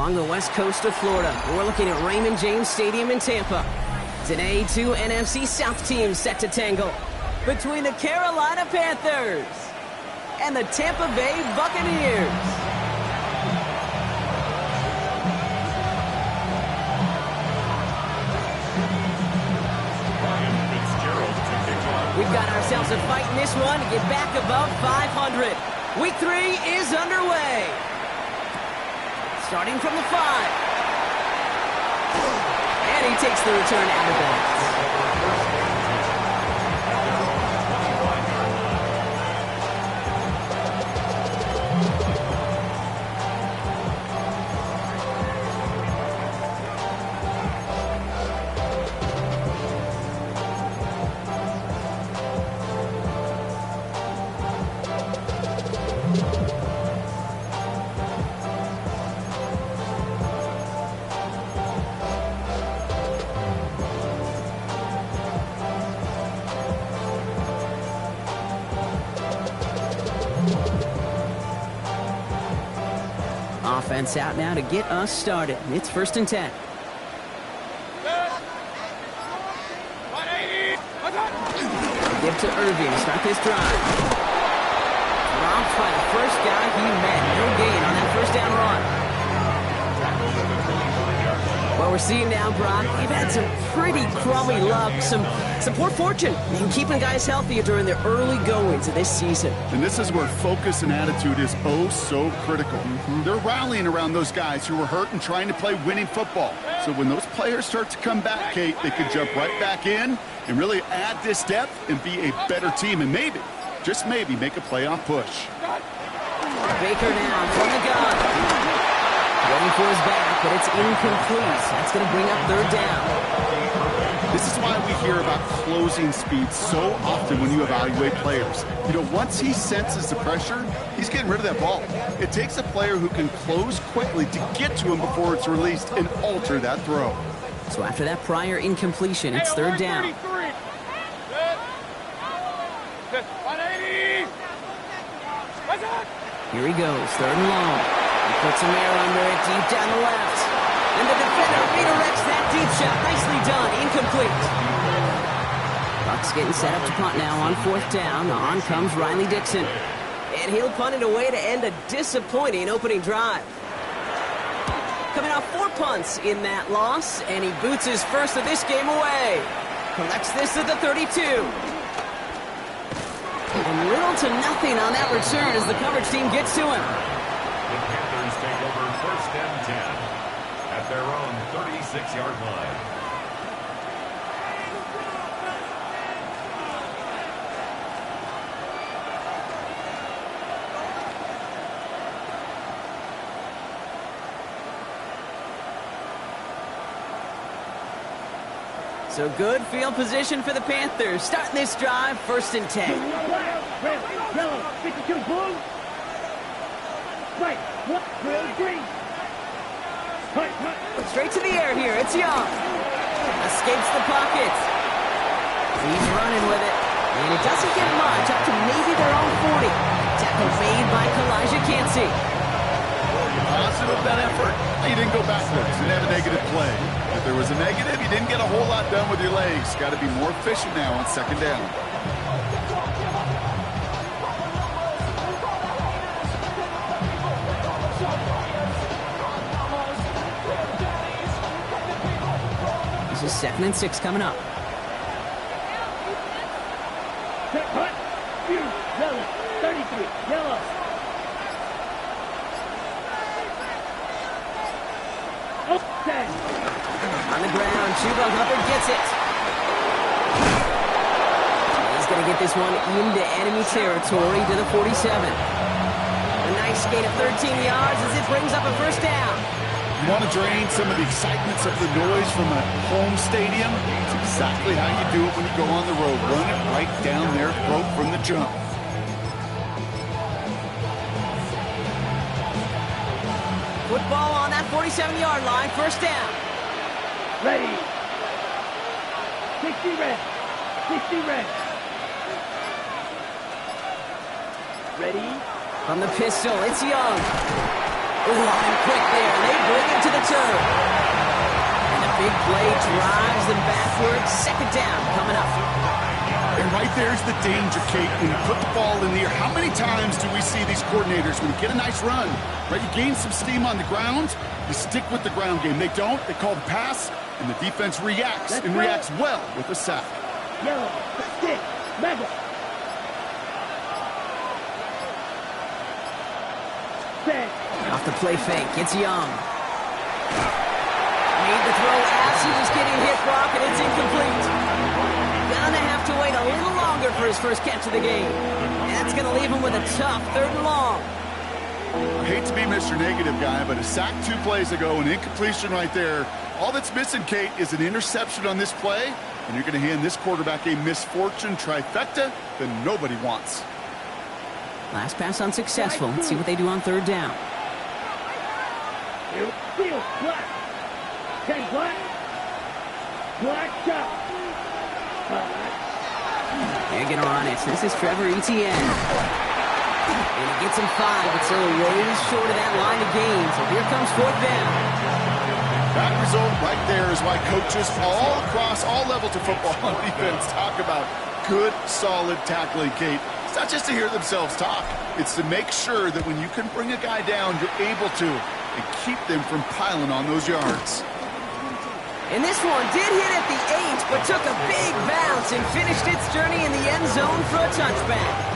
along the west coast of Florida. We're looking at Raymond James Stadium in Tampa. Today, two NFC South teams set to tangle between the Carolina Panthers and the Tampa Bay Buccaneers. We've got ourselves a fight in this one to get back above 500. Week 3 is underway. Starting from the 5. And he takes the return out of bounds. Offense out now to get us started. It's 1st and 10. Give to Irving to start this drive. Dropped by the first guy he met. No gain on that first down run. What we're seeing now, Brock, we've had some pretty crummy luck, some poor fortune in keeping guys healthy during the early goings of this season. And this is where focus and attitude is oh so critical. They're rallying around those guys who were hurt and trying to play winning football. So when those players start to come back, Kate, they can jump right back in and really add this depth and be a better team and maybe, just maybe, make a playoff push. Baker now from the gun. Going for his back, but it's incomplete. That's going to bring up 3rd down. This is why we hear about closing speed so often when you evaluate players. You know, once he senses the pressure, he's getting rid of that ball. It takes a player who can close quickly to get to him before it's released and alter that throw. So after that prior incompletion, it's 3rd down. Here he goes, 3rd and long. He puts some air under it, deep down the left. And the defender redirects that deep shot. Nicely done, incomplete. Bucks getting set up to punt now on 4th down. On comes Riley Dixon. And he'll punt it away to end a disappointing opening drive. Coming off 4 punts in that loss, and he boots his first of this game away. Collects this at the 32. And little to nothing on that return as the coverage team gets to him. The Panthers take over 1st and 10 at their own 36-yard line. So good field position for the Panthers. Starting this drive, 1st and 10. Red, yellow, 52, blue. Right, red, green. Straight to the air here, it's Young. Escapes the pocket. He's running with it. And it doesn't get much, up to maybe their own 40. Tackle made by Kalijah Cansey. Positive that effort. You didn't go backwards. You didn't have a negative play. If there was a negative, you didn't get a whole lot done with your legs. Got to be more efficient now on 2nd down. This is 2nd and 6 coming up. Yellow, 33, yellow. Okay. On the ground, Chuba Hubbard gets it. He's going to get this one into enemy territory to the 47. A nice gain of 13 yards as it brings up a 1st down. You want to drain some of the excitements of the noise from a home stadium? It's exactly how you do it when you go on the road. Run it right down their throat from the jump. Football on that 47-yard line, 1st down. Ready. 60 red. 60 red. Ready. From the pistol, it's Young. Ooh, on him quick there. They bring him to the turf. And a big play drives them backwards. Second down coming up. And right there's the danger, Kate. When you put the ball in the air, how many times do we see these coordinators, when you get a nice run, right, you gain some steam on the ground, you stick with the ground game. They don't. They call the pass, and the defense reacts, and reacts well with a sack. Yellow, stick, mega. Set. Off the play fake, it's Young. Made the throw as he was getting hit, Brock, and it's incomplete. Gonna have to wait a little longer for his first catch of the game. That's gonna leave him with a tough 3rd and long. I hate to be Mr. Negative guy, but a sack 2 plays ago, an incompletion right there. All that's missing, Kate, is an interception on this play, and you're going to hand this quarterback a misfortune trifecta that nobody wants. Last pass unsuccessful. Let's see what they do on 3rd down. Field, black. 10 black. Black shot. They're going to run it. This is Trevor Etienne. And he gets him 5, but still a ways short of that line of gain. So here comes 4th down. That result right there is why coaches all across all levels of football on defense talk about good, solid tackling, Kate. It's not just to hear themselves talk. It's to make sure that when you can bring a guy down, you're able to, and keep them from piling on those yards. And this one did hit at the 8, but took a big bounce and finished its journey in the end zone for a touchback.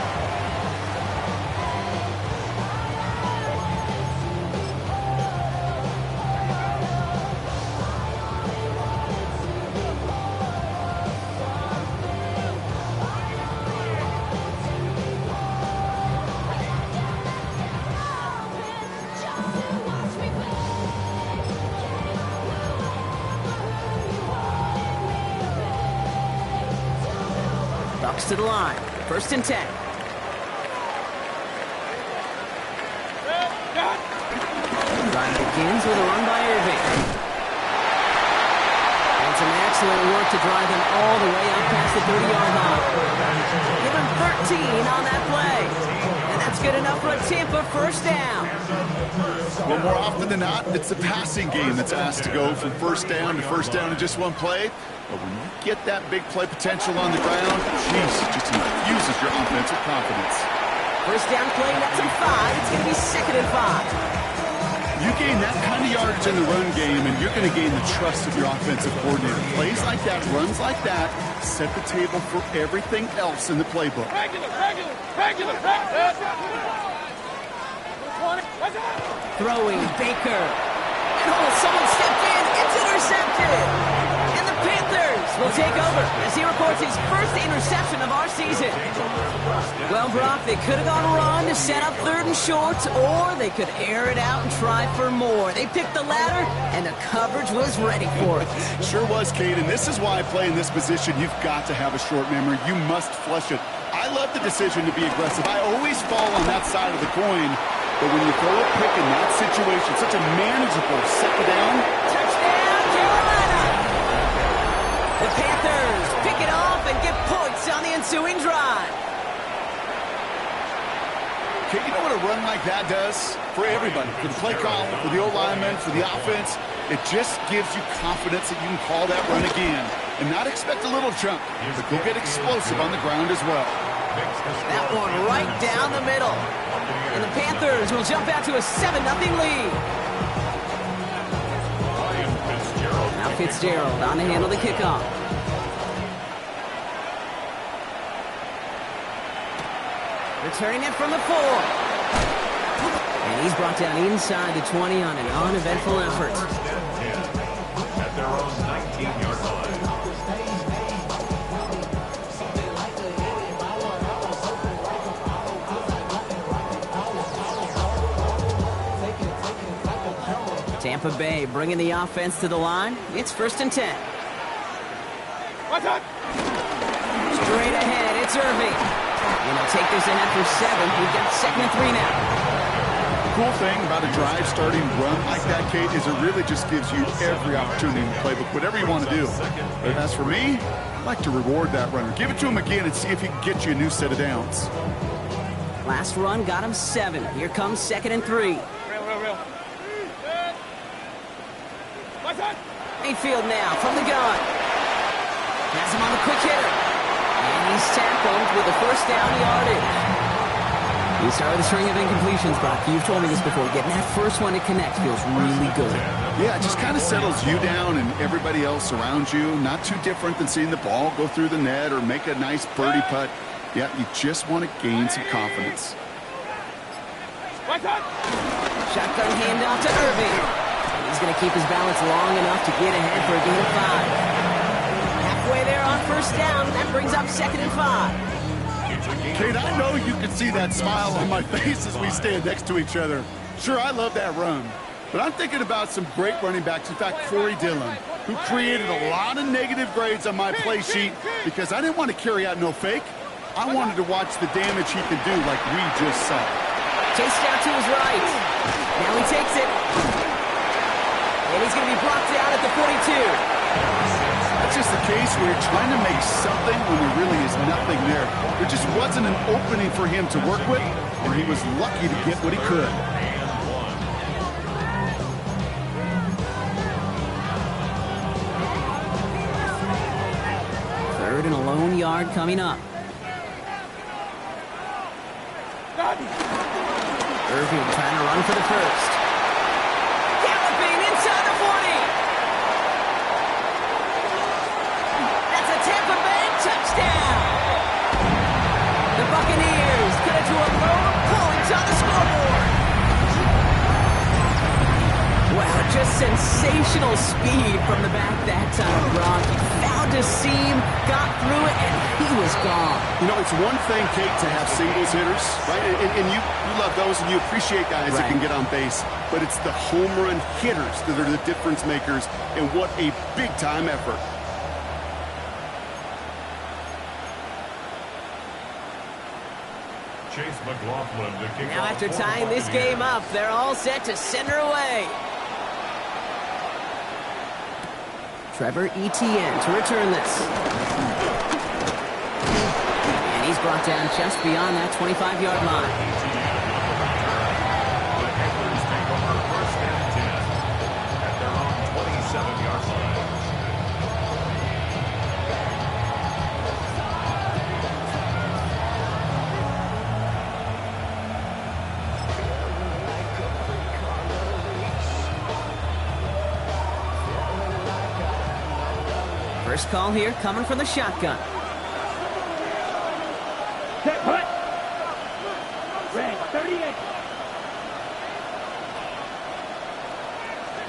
To the line. 1st and 10. Drive begins with a run by Irving. And some excellent work to drive them all the way up past the 30-yard line. Give him 13 on that play. And that's good enough for a Tampa 1st down. Well, more often than not, it's the passing game that's asked to go from 1st down to 1st down in just one play. But when you get that big play potential on the ground, jeez, it just infuses your offensive confidence. 1st down play, that's him 5. It's going to be 2nd and 5. You gain that kind of yardage in the run game, and you're going to gain the trust of your offensive coordinator. Plays like that, runs like that, set the table for everything else in the playbook. Regular. Throwing Baker. And someone stepped in. It's intercepted. And the Panthers will take over as he records his 1st interception of our season. Well, Brock, they could have gone run to set up 3rd and short, or they could air it out and try for more. They picked the latter, and the coverage was ready for it. Sure was, Kate, and this is why playing this position, you've got to have a short memory. You must flush it. I love the decision to be aggressive. I always fall on that side of the coin, but when you throw a pick in that situation, such a manageable 2nd down. Touchdown, Carolina! The Panthers pick it off and get points on the ensuing drive. Okay, you know what a run like that does? For everybody, for the play call, for the O-lineman, for the offense, it just gives you confidence that you can call that run again and not expect a little chunk, but go get explosive on the ground as well. That one right down the middle. And the Panthers will jump out to a 7-0 lead. Now Fitzgerald on to handle the kickoff. Returning it from the 4. And he's brought down inside the 20 on an uneventful effort. 1st and 10 at their own 19-yard line. Tampa Bay bringing the offense to the line. It's 1st and 10. Straight ahead, it's Irving. And he'll take this ahead for 7. We've got 2nd and 3 now. The cool thing about a drive starting run like that, Kate, is it really just gives you every opportunity in the playbook, whatever you want to do. But as for me, I like to reward that runner. Give it to him again and see if he can get you a new set of downs. Last run got him 7. Here comes 2nd and 3. Real. Mayfield now from the gun. Has him on the quick hitter. And he's tackled with a first down yardage. You start with a string of incompletions, Brock. You've told me this before. Getting that first one to connect feels really good. Yeah, it just kind of settles you down and everybody else around you. Not too different than seeing the ball go through the net or make a nice birdie putt. Yeah, you just want to gain some confidence. Shotgun handoff to Irving. He's going to keep his balance long enough to get ahead for a gain of 5. Halfway there on first down. That brings up 2nd and 5. Kate, I know you can see that smile on my face as we stand next to each other. Sure, I love that run. But I'm thinking about some great running backs. In fact, Corey Dillon, who created a lot of negative grades on my play sheet because I didn't want to carry out no fake. I wanted to watch the damage he could do like we just saw. Chased out to his right. Now he takes it. And he's going to be blocked out at the 42. That's just the case where you're trying to make something when there really is nothing there. There just wasn't an opening for him to work with, and he was lucky to get what he could. Third and a lone yard coming up. Irving trying to run for the first. Galloping inside the 40. That's a Tampa Bay touchdown. The Buccaneers get it to a load of points on the scoreboard. Wow, just sensational speed from the back that time, Brock. He found a seam, got through it, and he was gone. You know, it's one thing, Kate, to have singles hitters, right? And you love those, and you appreciate guys that can get on base. But it's the home run hitters that are the difference makers, and what a big-time effort. Chase McLaughlin to kick Now off after for the tying this Buccaneers. game up, they're all set to send her away. Trevor Etienne to return this. And he's brought down just beyond that 25-yard line. The Panthers take over 1st and 10 at their own 27-yard line. First call here coming from the shotgun. Set, hut. Red, 38.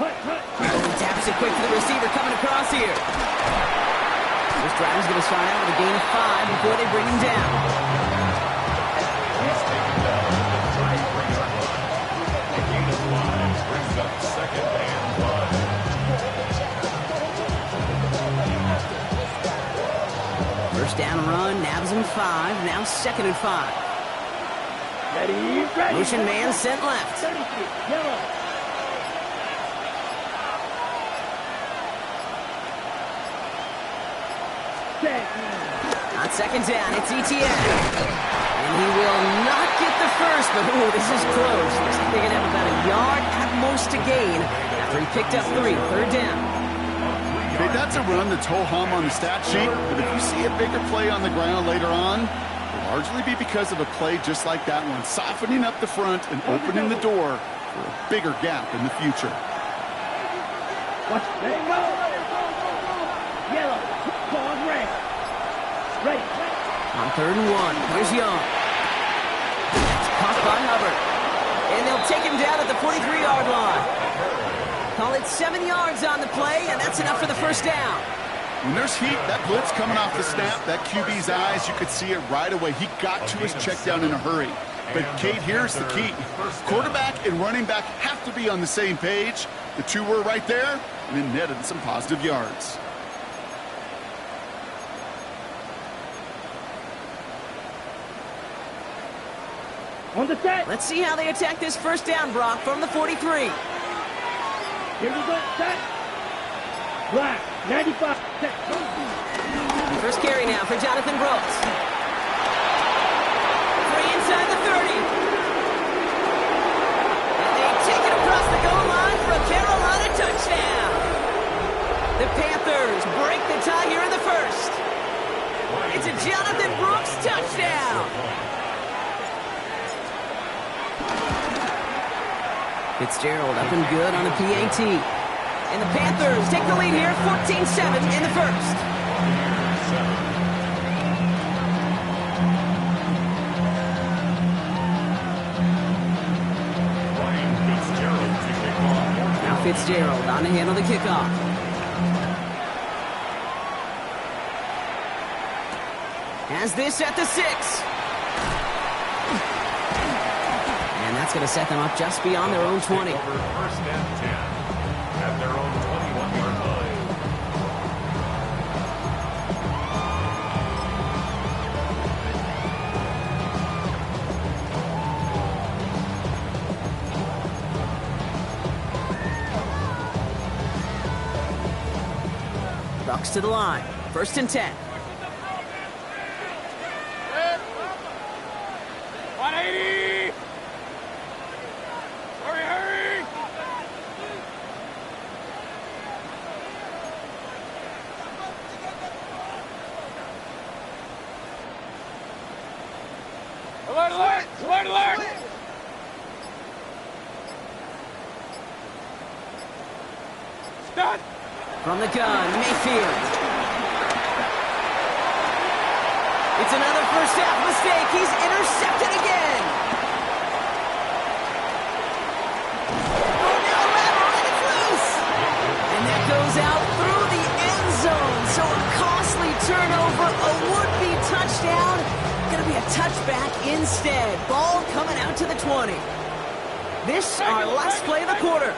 Hut. He taps it quick to the receiver coming across here. This driver's going to start out with a gain of 5 before they bring him down. He's taken down at the 33-yard line. A gain of 5 brings up 2nd and 5. First down run, nabs him 5, now 2nd and 5. Ready. Motion man sent left. 33, yellow. Set. On 2nd down, it's Etienne. And he will not get the first, but ooh, this is close. Looks like they're going to have about a yard at most to gain after he picked up 3. 3rd down. Okay, that's a run that's ho-hum on the stat sheet, but if you see a bigger play on the ground later on, it'll largely be because of a play just like that one, softening up the front and opening the door for a bigger gap in the future. Watch. Let it go. Yellow. Ball red. Ready. On 3rd and 1, here's Young. That's caught by Hubbard. And they'll take him down at the 43-yard line. Call it 7 yards on the play, and that's enough for the first down. When there's heat, that blitz coming off the snap, that QB's eyes, you could see it right away. He got to his check down in a hurry. But, Kate, here's the key. Quarterback and running back have to be on the same page. The two were right there, and it netted some positive yards. On the set. Let's see how they attack this first down, Brock, from the 43. Here we go. Set. Black. 95. Set. First carry now for Jonathan Brooks. 3 inside the 30. And they take it across the goal line for a Carolina touchdown. Jonathan Brooks, touchdown. Fitzgerald up and good on the PAT. And the Panthers take the lead here, 14-7 in the first. Now Fitzgerald on to handle the kickoff. Has this at the 6. And that's going to set them up just beyond their own 20. Over first and 10 at their own 21-yard line. Bucks to the line. First and 10. 180! Hurry, hurry! Alert, alert! Alert, alert! Stop! From the gun, Mayfield. It's another first half mistake. He's intercepted again. Oh, now Madden, and it's loose. And that goes out through the end zone. So a costly turnover, a would-be touchdown. Going to be a touchback instead. Ball coming out to the 20. This, our last play of the quarter.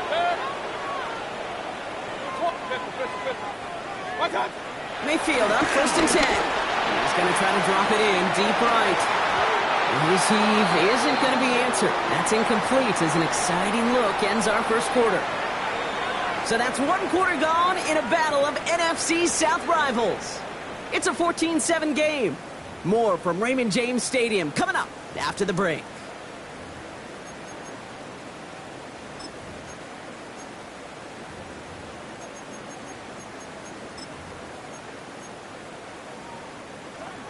Mayfield on first and 10. He's going to try to drop it in deep right. And his heave isn't going to be answered. That's incomplete as an exciting look ends our first quarter. So that's one quarter gone in a battle of NFC South rivals. It's a 14-7 game. More from Raymond James Stadium coming up after the break.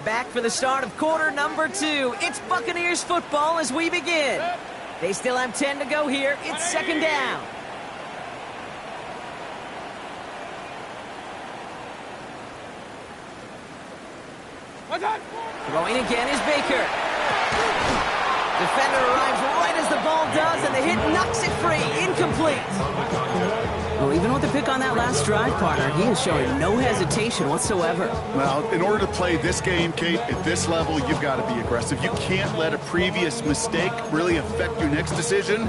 Back for the start of quarter number 2. It's Buccaneers football as we begin. They still have 10 to go here. It's second down. Throwing again is Baker. Defender arrives right as the ball does, and the hit knocks it free. Incomplete. Well, even with the pick on that last drive, partner, he is showing no hesitation whatsoever. Well, in order to play this game, Kate, at this level, you've got to be aggressive. You can't let a previous mistake really affect your next decision.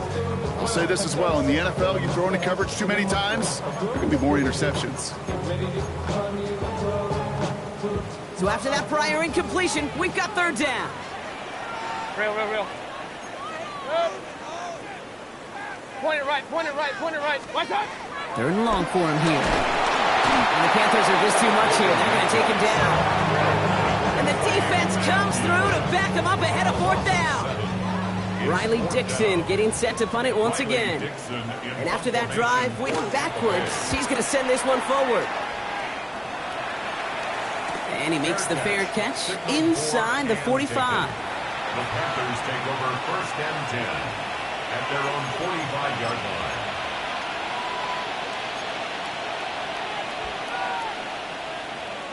I'll say this as well. In the NFL, you throw into coverage too many times, there can be more interceptions. So after that prior incompletion, we've got third down. Real. Point it right. Watch out! Third and long for him here. And the Panthers are just too much here. They're going to take him down. And the defense comes through to back him up ahead of fourth down. Riley Dixon getting set to punt it once again. And after that drive, went backwards. He's going to send this one forward. And he makes the fair catch inside the 45. The Panthers take over first and 10 at their own 45-yard line.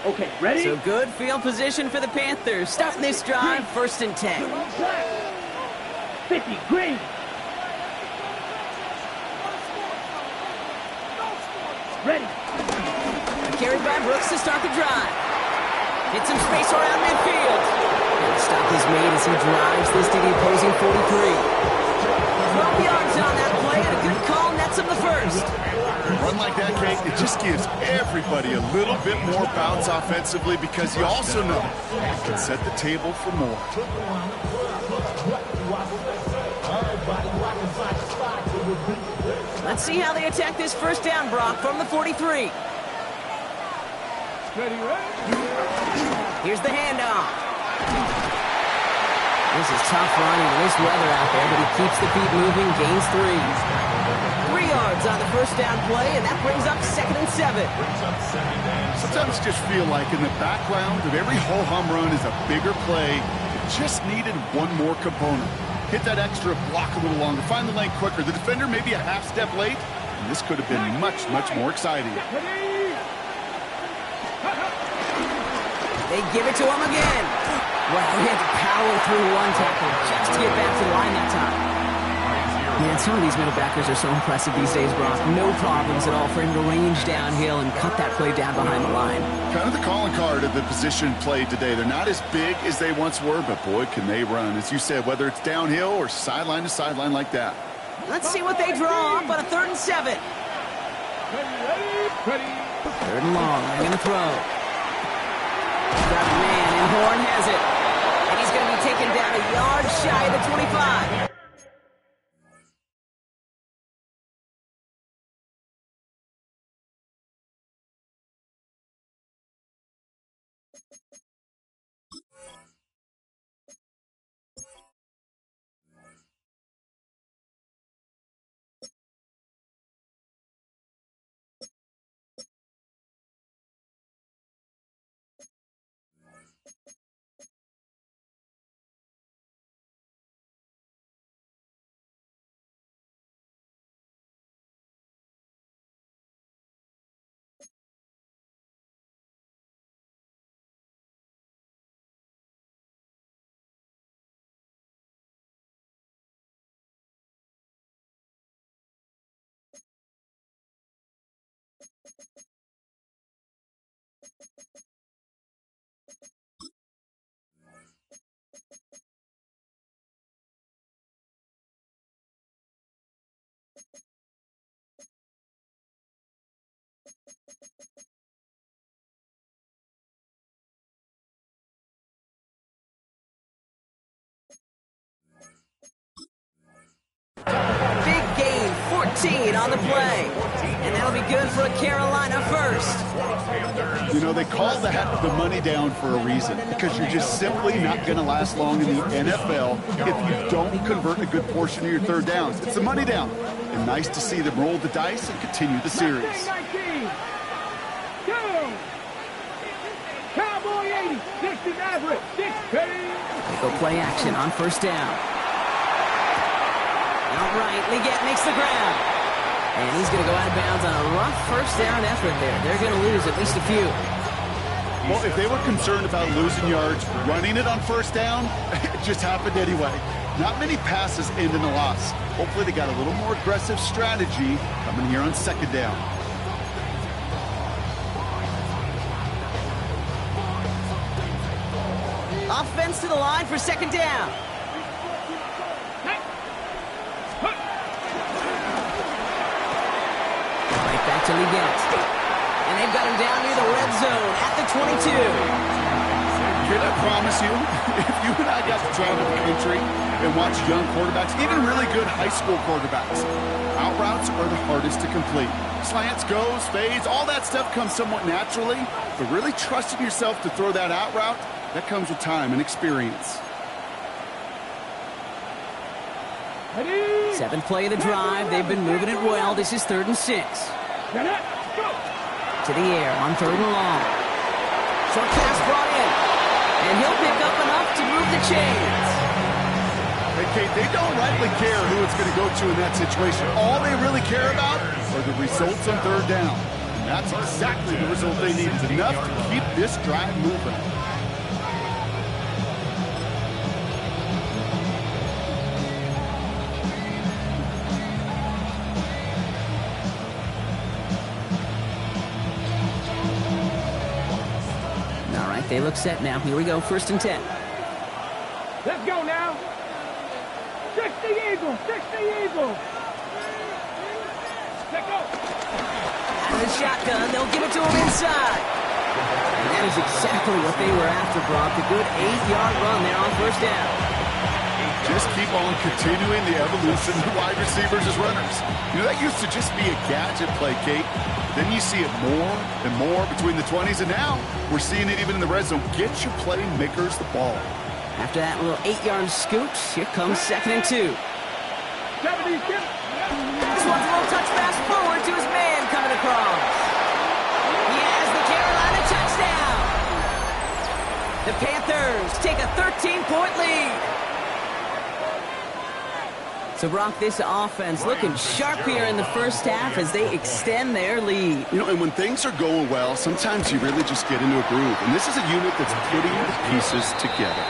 Okay, ready? So good field position for the Panthers. Starting this drive, first and 10. 50, green. Ready. Carried by Brooks to start the drive. Hit some space around midfield. And the stop is made as he drives this to the opposing 43. 12 yards on that play, and a good call nets him the first. Run like that, Kate, it just gives everybody a little bit more bounce offensively because you also know it can set the table for more. Let's see how they attack this first down, Brock, from the 43. Here's the handoff. This is tough running in this weather out there, but he keeps the feet moving, gains 3. 3 yards yards on the first down play, and that brings up 2nd and 7. Sometimes you just feel like in the background of every ho-hum run is a bigger play. It just needed one more component. Hit that extra block a little longer, find the lane quicker. The defender may be a half step late, and this could have been much, much more exciting. They give it to him again. Wow, he had to power through one tackle just to get back to the line that time. Man, some of these middle backers are so impressive these days, Brock. No problems at all for him to range downhill and cut that play down behind the line. Kind of the calling card of the position played today. They're not as big as they once were, but boy, can they run. As you said, whether it's downhill or sideline to sideline like that. Let's see what they draw up on a 3rd and 7. 3rd and long. They're going to throw. Got a man, and Horn has it. And he's going to be taken down a yard shy of the 25. Big gain, 14 on the play. And that'll be good for a Carolina first. You know, they call that the money down for a reason, because you're just simply not going to last long in the NFL if you don't convert a good portion of your 3rd downs. It's the money down. And nice to see them roll the dice and continue the series. Cowboy 80, 6 is average, 6 They go play action on 1st down. Outright, Leggett makes the grab. And he's going to go out of bounds on a rough 1st down effort there. They're going to lose at least a few. Well, if they were concerned about losing yards, running it on 1st down, it just happened anyway. Not many passes end in a loss. Hopefully they got a little more aggressive strategy coming here on 2nd down. Offense to the line for 2nd down. Right back to Leggett. And they've got him down near the red zone at the 22. Can I promise you, if you and I got to travel the country and watch young quarterbacks, even really good high school quarterbacks, out routes are the hardest to complete. Slants, goes, fades, all that stuff comes somewhat naturally, but really trusting yourself to throw that out route, that comes with time and experience. 7th play of the drive. They've been moving it well. This is 3rd and 6. To the air on 3rd and long. Short pass brought in. And he'll pick up enough to move the chains. Hey, Kate, they don't rightly care who it's going to go to in that situation. All they really care about are the results on 3rd down. And that's exactly the result they need. It's enough to keep this drive moving. They look set now. Here we go, 1st and 10. Let's go now. 60 Eagles, 60 Eagles. Let's go. Out of the shotgun, they'll give it to him inside. And that is exactly what they were after, Brock. A good 8-yard run there on 1st down. Just keep on continuing the evolution of wide receivers as runners. You know, that used to just be a gadget play, Kate. Then you see it more and more between the 20s, and now we're seeing it even in the red zone. Get your playmakers the ball. After that little 8-yard scoot, here comes 2nd and 2. This one's a little touch pass forward to his man coming across. He has the Carolina touchdown. The Panthers take a 13-point lead. So, Brock, this offense looking sharp here in the first half as they extend their lead. You know, and when things are going well, sometimes you really just get into a groove. And this is a unit that's putting the pieces together.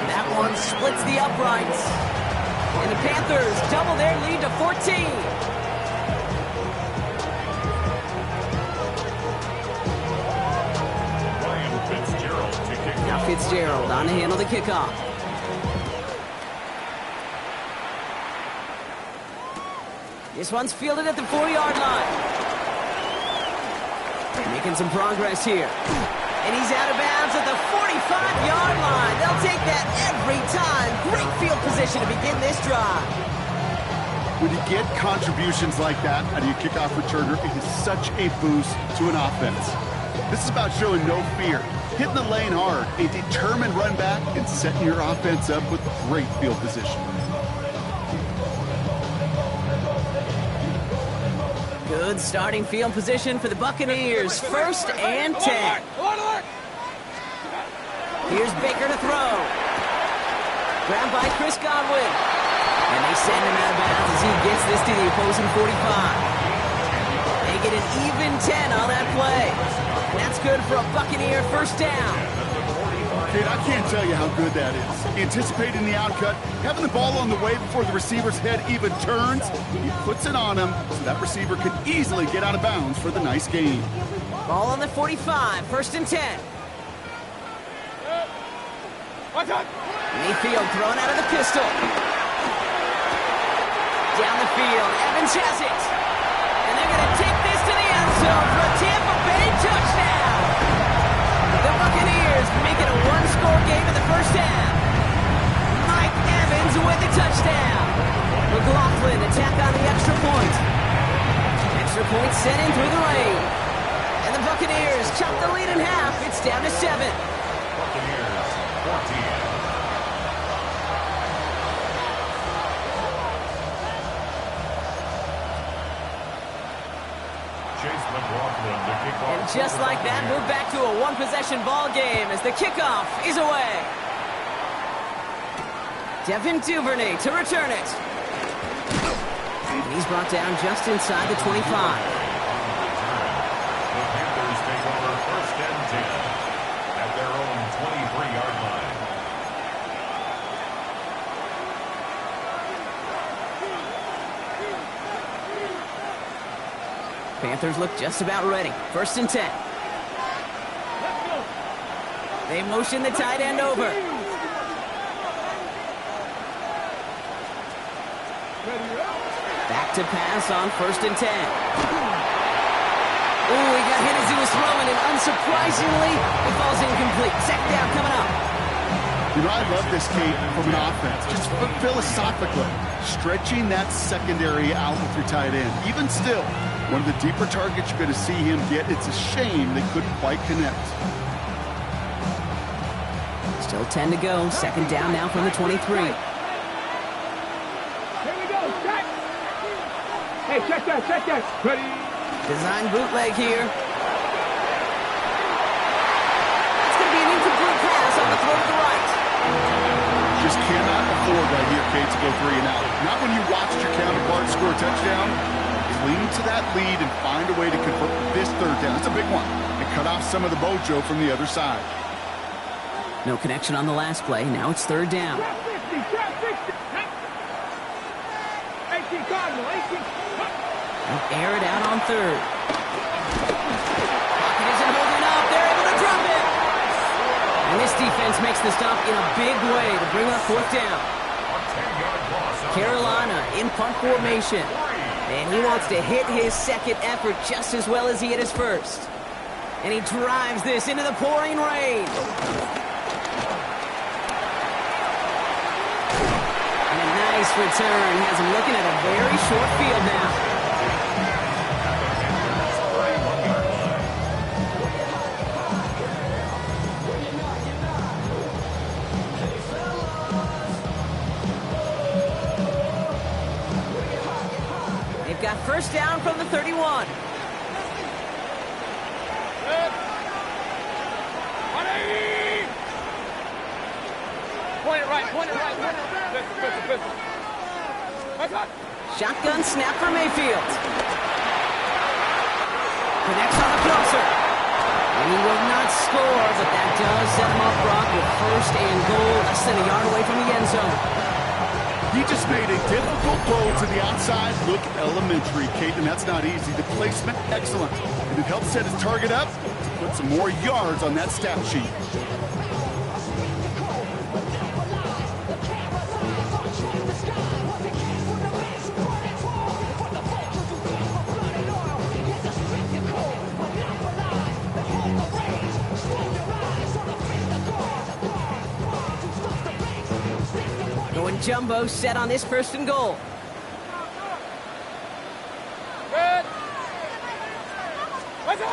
That one splits the uprights. And the Panthers double their lead to 14. Now Fitzgerald on to handle the kickoff. This one's fielded at the 4-yard line. Making some progress here. And he's out of bounds at the 45-yard line. They'll take that every time. Great field position to begin this drive. When you get contributions like that out of your kickoff returner, it is such a boost to an offense. This is about showing no fear, hitting the lane hard, a determined run back, and setting your offense up with great field position. Good starting field position for the Buccaneers. 1st and 10. Here's Baker to throw. Grabbed by Chris Godwin. And they send him out of bounds as he gets this to the opposing 45. They get an even 10 on that play. And that's good for a Buccaneer 1st down. Kid, I can't tell you how good that is. Anticipating the outcut, having the ball on the way before the receiver's head even turns, he puts it on him so that receiver can easily get out of bounds for the nice gain. Ball on the 45, 1st and 10. Mayfield thrown out of the pistol. Down the field, Evans has it. And they're going to take this to the end zone for a Tampa Bay touchdown. The Buccaneers make it a one-score game in the 1st half. Mike Evans with the touchdown. McLaughlin attack on the extra point. Extra point sent in through the lane. And the Buccaneers chop the lead in half. It's down to 7. Buccaneers 14. And just like that, we're back to a one-possession ball game as the kickoff is away. Devin Duvernay to return it. And he's brought down just inside the 25. The Panthers take over 1st and 10 at their own 23-yard line. Panthers look just about ready. 1st and 10. They motion the tight end over. Back to pass on 1st and 10. Ooh, he got hit as he was throwing, and unsurprisingly, it falls incomplete. 2nd down coming up. You know, I love this, Kate, from an offense. Just philosophically, stretching that secondary out with your tight end. Even still, one of the deeper targets you're going to see him get. It's a shame they couldn't quite connect. Still 10 to go. 2nd down now from the 23. Here we go. Check. Hey, check that. Check that. Ready. Design bootleg here. It's going to be an incomplete pass on the throw to the right. Just cannot afford right here, Kate, to go 3 and out. Not when you watched your counterpart score a touchdown. Cling to that lead and find a way to convert this 3rd down. It's a big one. And cut off some of the mojo from the other side. No connection on the last play. Now it's 3rd down. 50, 18 Cardinal, 18. They'll air it out on 3rd. Pocket isn't holding up. They're able to drop it. And this defense makes the stop in a big way to bring up 4th down. Carolina in punt formation. And he wants to hit his 2nd effort just as well as he hit his 1st. And he drives this into the pouring rain. And a nice return has him looking at a very short field now. first down from the 31. Good. 180. Point it right, point it right, point it right. Pistol. Shotgun snap for Mayfield. Connects on the crosser. And he will not score, but that does set him up, Brock, with first and goal, less than a yard away from the end zone. He just made a difficult throw to the outside. Look elementary, Kate, and that's not easy. The placement, excellent. And it helps set his target up to put some more yards on that stat sheet. Jumbo set on this first and goal. Good. Irby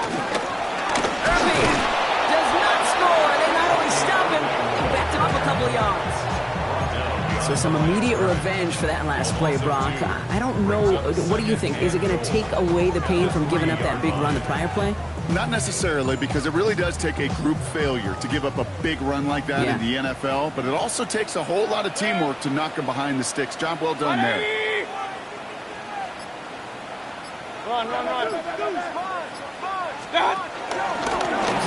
does not score. They not only stop him, they backed him up a couple of yards. So some immediate revenge for that last play, Brock. I don't know. What do you think? Is it going to take away the pain from giving up that big run the prior play? Not necessarily, because it really does take a group failure to give up a big run like that in the NFL, but it also takes a whole lot of teamwork to knock him behind the sticks. Job well done there. Run. There's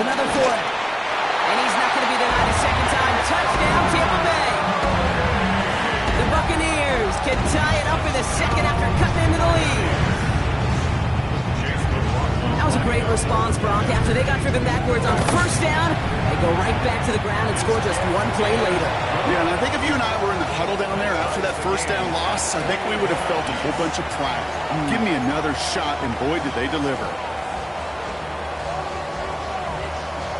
another for it. And he's not going to be denied a second time. Touchdown, Tampa Bay. The Buccaneers can tie it up in the second after cutting into the lead. That was a great response, Brock. After they got driven backwards on first down, they go right back to the ground and score just one play later. Yeah, and I think if you and I were in the huddle down there after that first down loss, I think we would have felt a whole bunch of pride. Give me another shot, and boy, did they deliver.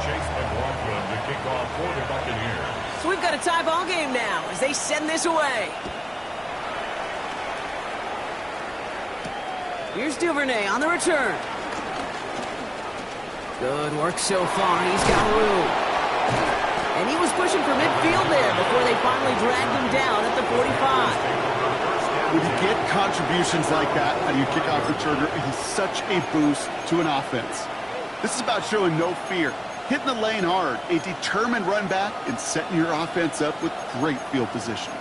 Chase McLaughlin to kick off for the Buccaneers. So we've got a tie ball game now as they send this away. Here's Duvernay on the return. Good work so far. He's got room. And he was pushing for midfield there before they finally dragged him down at the 45. When you get contributions like that out of your kickoff returner, it is such a boost to an offense. This is about showing no fear, hitting the lane hard, a determined run back, and setting your offense up with great field position.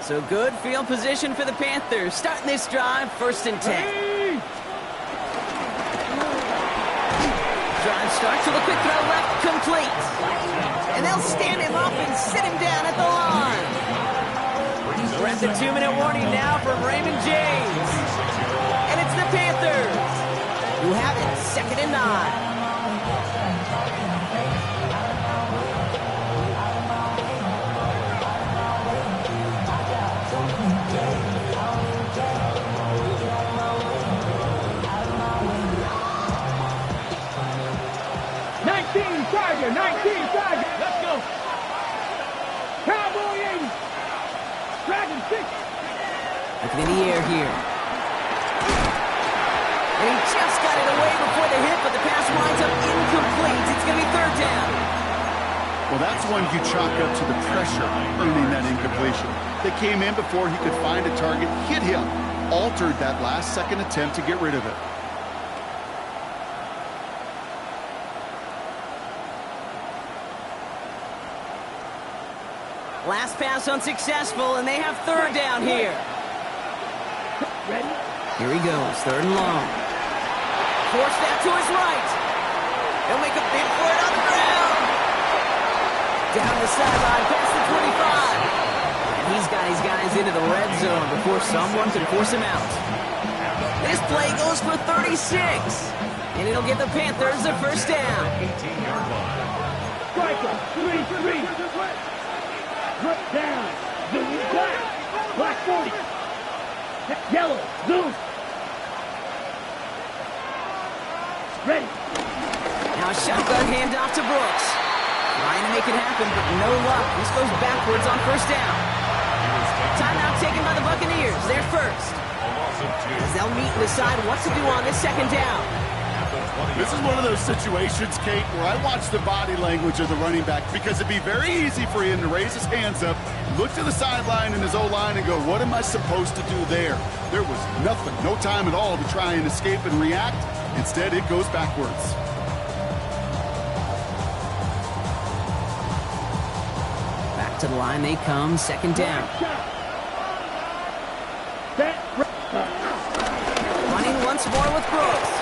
So good field position for the Panthers. Starting this drive, 1st and 10. Drive starts with a quick throw left, complete. And they'll stand him up and sit him down at the line. We're at the 2-minute warning now from Raymond James. And it's the Panthers who have it, 2nd and 9. Let's go. Cowboy 80. Dragon 6. Looking in the air here. And he just got it away before the hit, but the pass winds up incomplete. It's going to be 3rd down. Well, that's one you chalk up to the pressure earning that incompletion. They came in before he could find a target, hit him, altered that last-second attempt to get rid of it. Last pass unsuccessful, and they have 3rd down here. Ready? Here he goes, 3rd and long. Force that to his right. He'll make a bid for it on the ground. Down the sideline, past the 25. And he's got his guys into the red zone before someone can force him out. This play goes for 36. And it'll give the Panthers a 1st down. 18-yard line. Striker, 3-3. Drip down. Zoom black. Black 40. Yellow. Zoom. Ready. Now a shotgun handoff to Brooks. Trying to make it happen, but no luck. This goes backwards on 1st down. He was Timeout taken by the Buccaneers. They're first. As they'll meet and decide what to do on this second down. This is one of those situations, Kate, where I watch the body language of the running back because it'd be very easy for him to raise his hands up, look to the sideline in his O-line and go, what am I supposed to do there? There was nothing, no time at all to try and escape and react. Instead, it goes backwards. Back to the line they come, second down. Running once more with Brooks.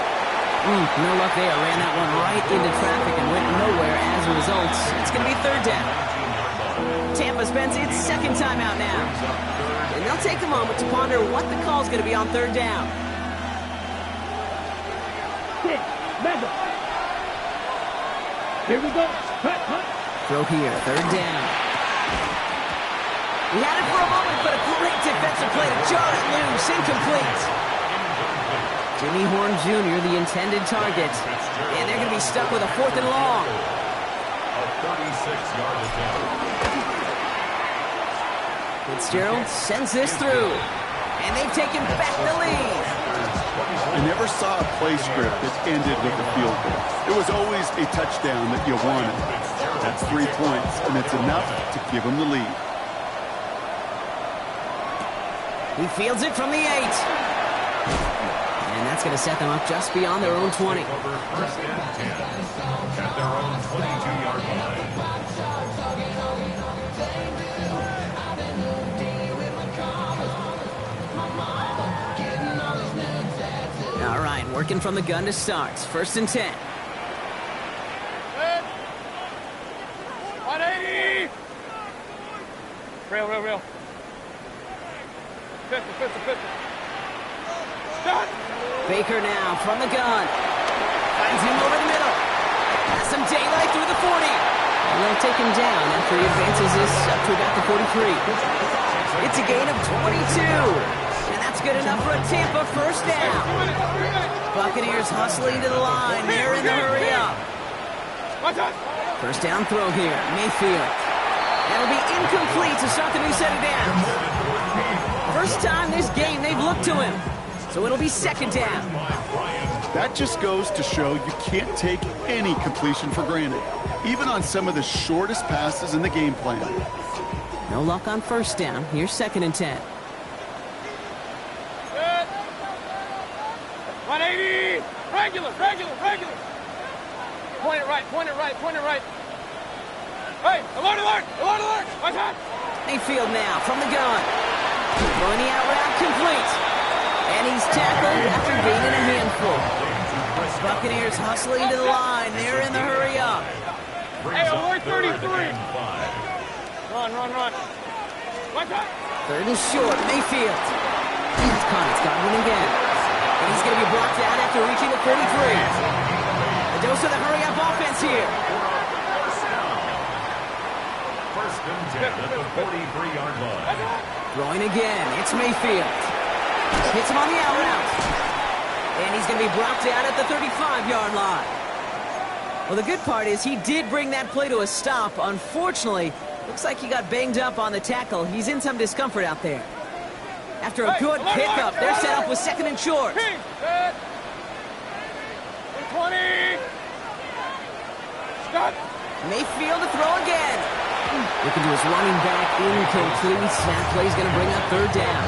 No luck there. Ran that one right into traffic and went nowhere as a result. It's going to be third down. Tampa spends its second timeout now. And they'll take a moment to ponder what the call's going to be on third down. Here we go. Throw here, third down. He had it for a moment, but a great defensive play to jar it loose. Incomplete. Jimmy Horn Jr., the intended target. And they're going to be stuck with a 4th and long. A 36-yard attempt. Fitzgerald sends this through. And they've taken back the lead. I never saw a play script that ended with a field goal. It was always a touchdown that you wanted. That's 3 points, and it's enough to give them the lead. He fields it from the 8. And that's going to set them up just beyond their own 20. Over first and 10 at their own 22-yard line. All right, working from the gun to start. First and 10. 180. Real. 50. Shot. Baker now from the gun. Finds him over the middle. Has some daylight through the 40. And they'll take him down after he advances this up to about the 43. It's a gain of 22. And that's good enough for a Tampa first down. Buccaneers hustling to the line. They're in the hurry up. First down throw here. Mayfield. That'll be incomplete to start the new set of downs. First time this game they've looked to him. So it'll be second down. That just goes to show you can't take any completion for granted, even on some of the shortest passes in the game plan. No luck on first down. Here's second and 10. 180. Regular. Point it right. Hey, alert. Watch out. Mayfield now from the gun. Throwing the out route complete. And he's tackled after gaining a handful. Buccaneers hustling to the line. They're in the hurry up. Hey, alert 33. Run. Watch out. Third and short. Mayfield. It's caught. It's Godwin again. And he's going to be blocked out after reaching the 43. A dose of the hurry up offense here. First and 10 at the 43-yard line. Throwing again. It's Mayfield. Hits him on the out route. And he's going to be blocked out at the 35-yard line. Well, the good part is he did bring that play to a stop. Unfortunately, looks like he got banged up on the tackle. He's in some discomfort out there. After a good pickup, they're set up with second and short. 20. Stop. Mayfield to throw again. Looking to his running back, incomplete. That play's going to bring up third down.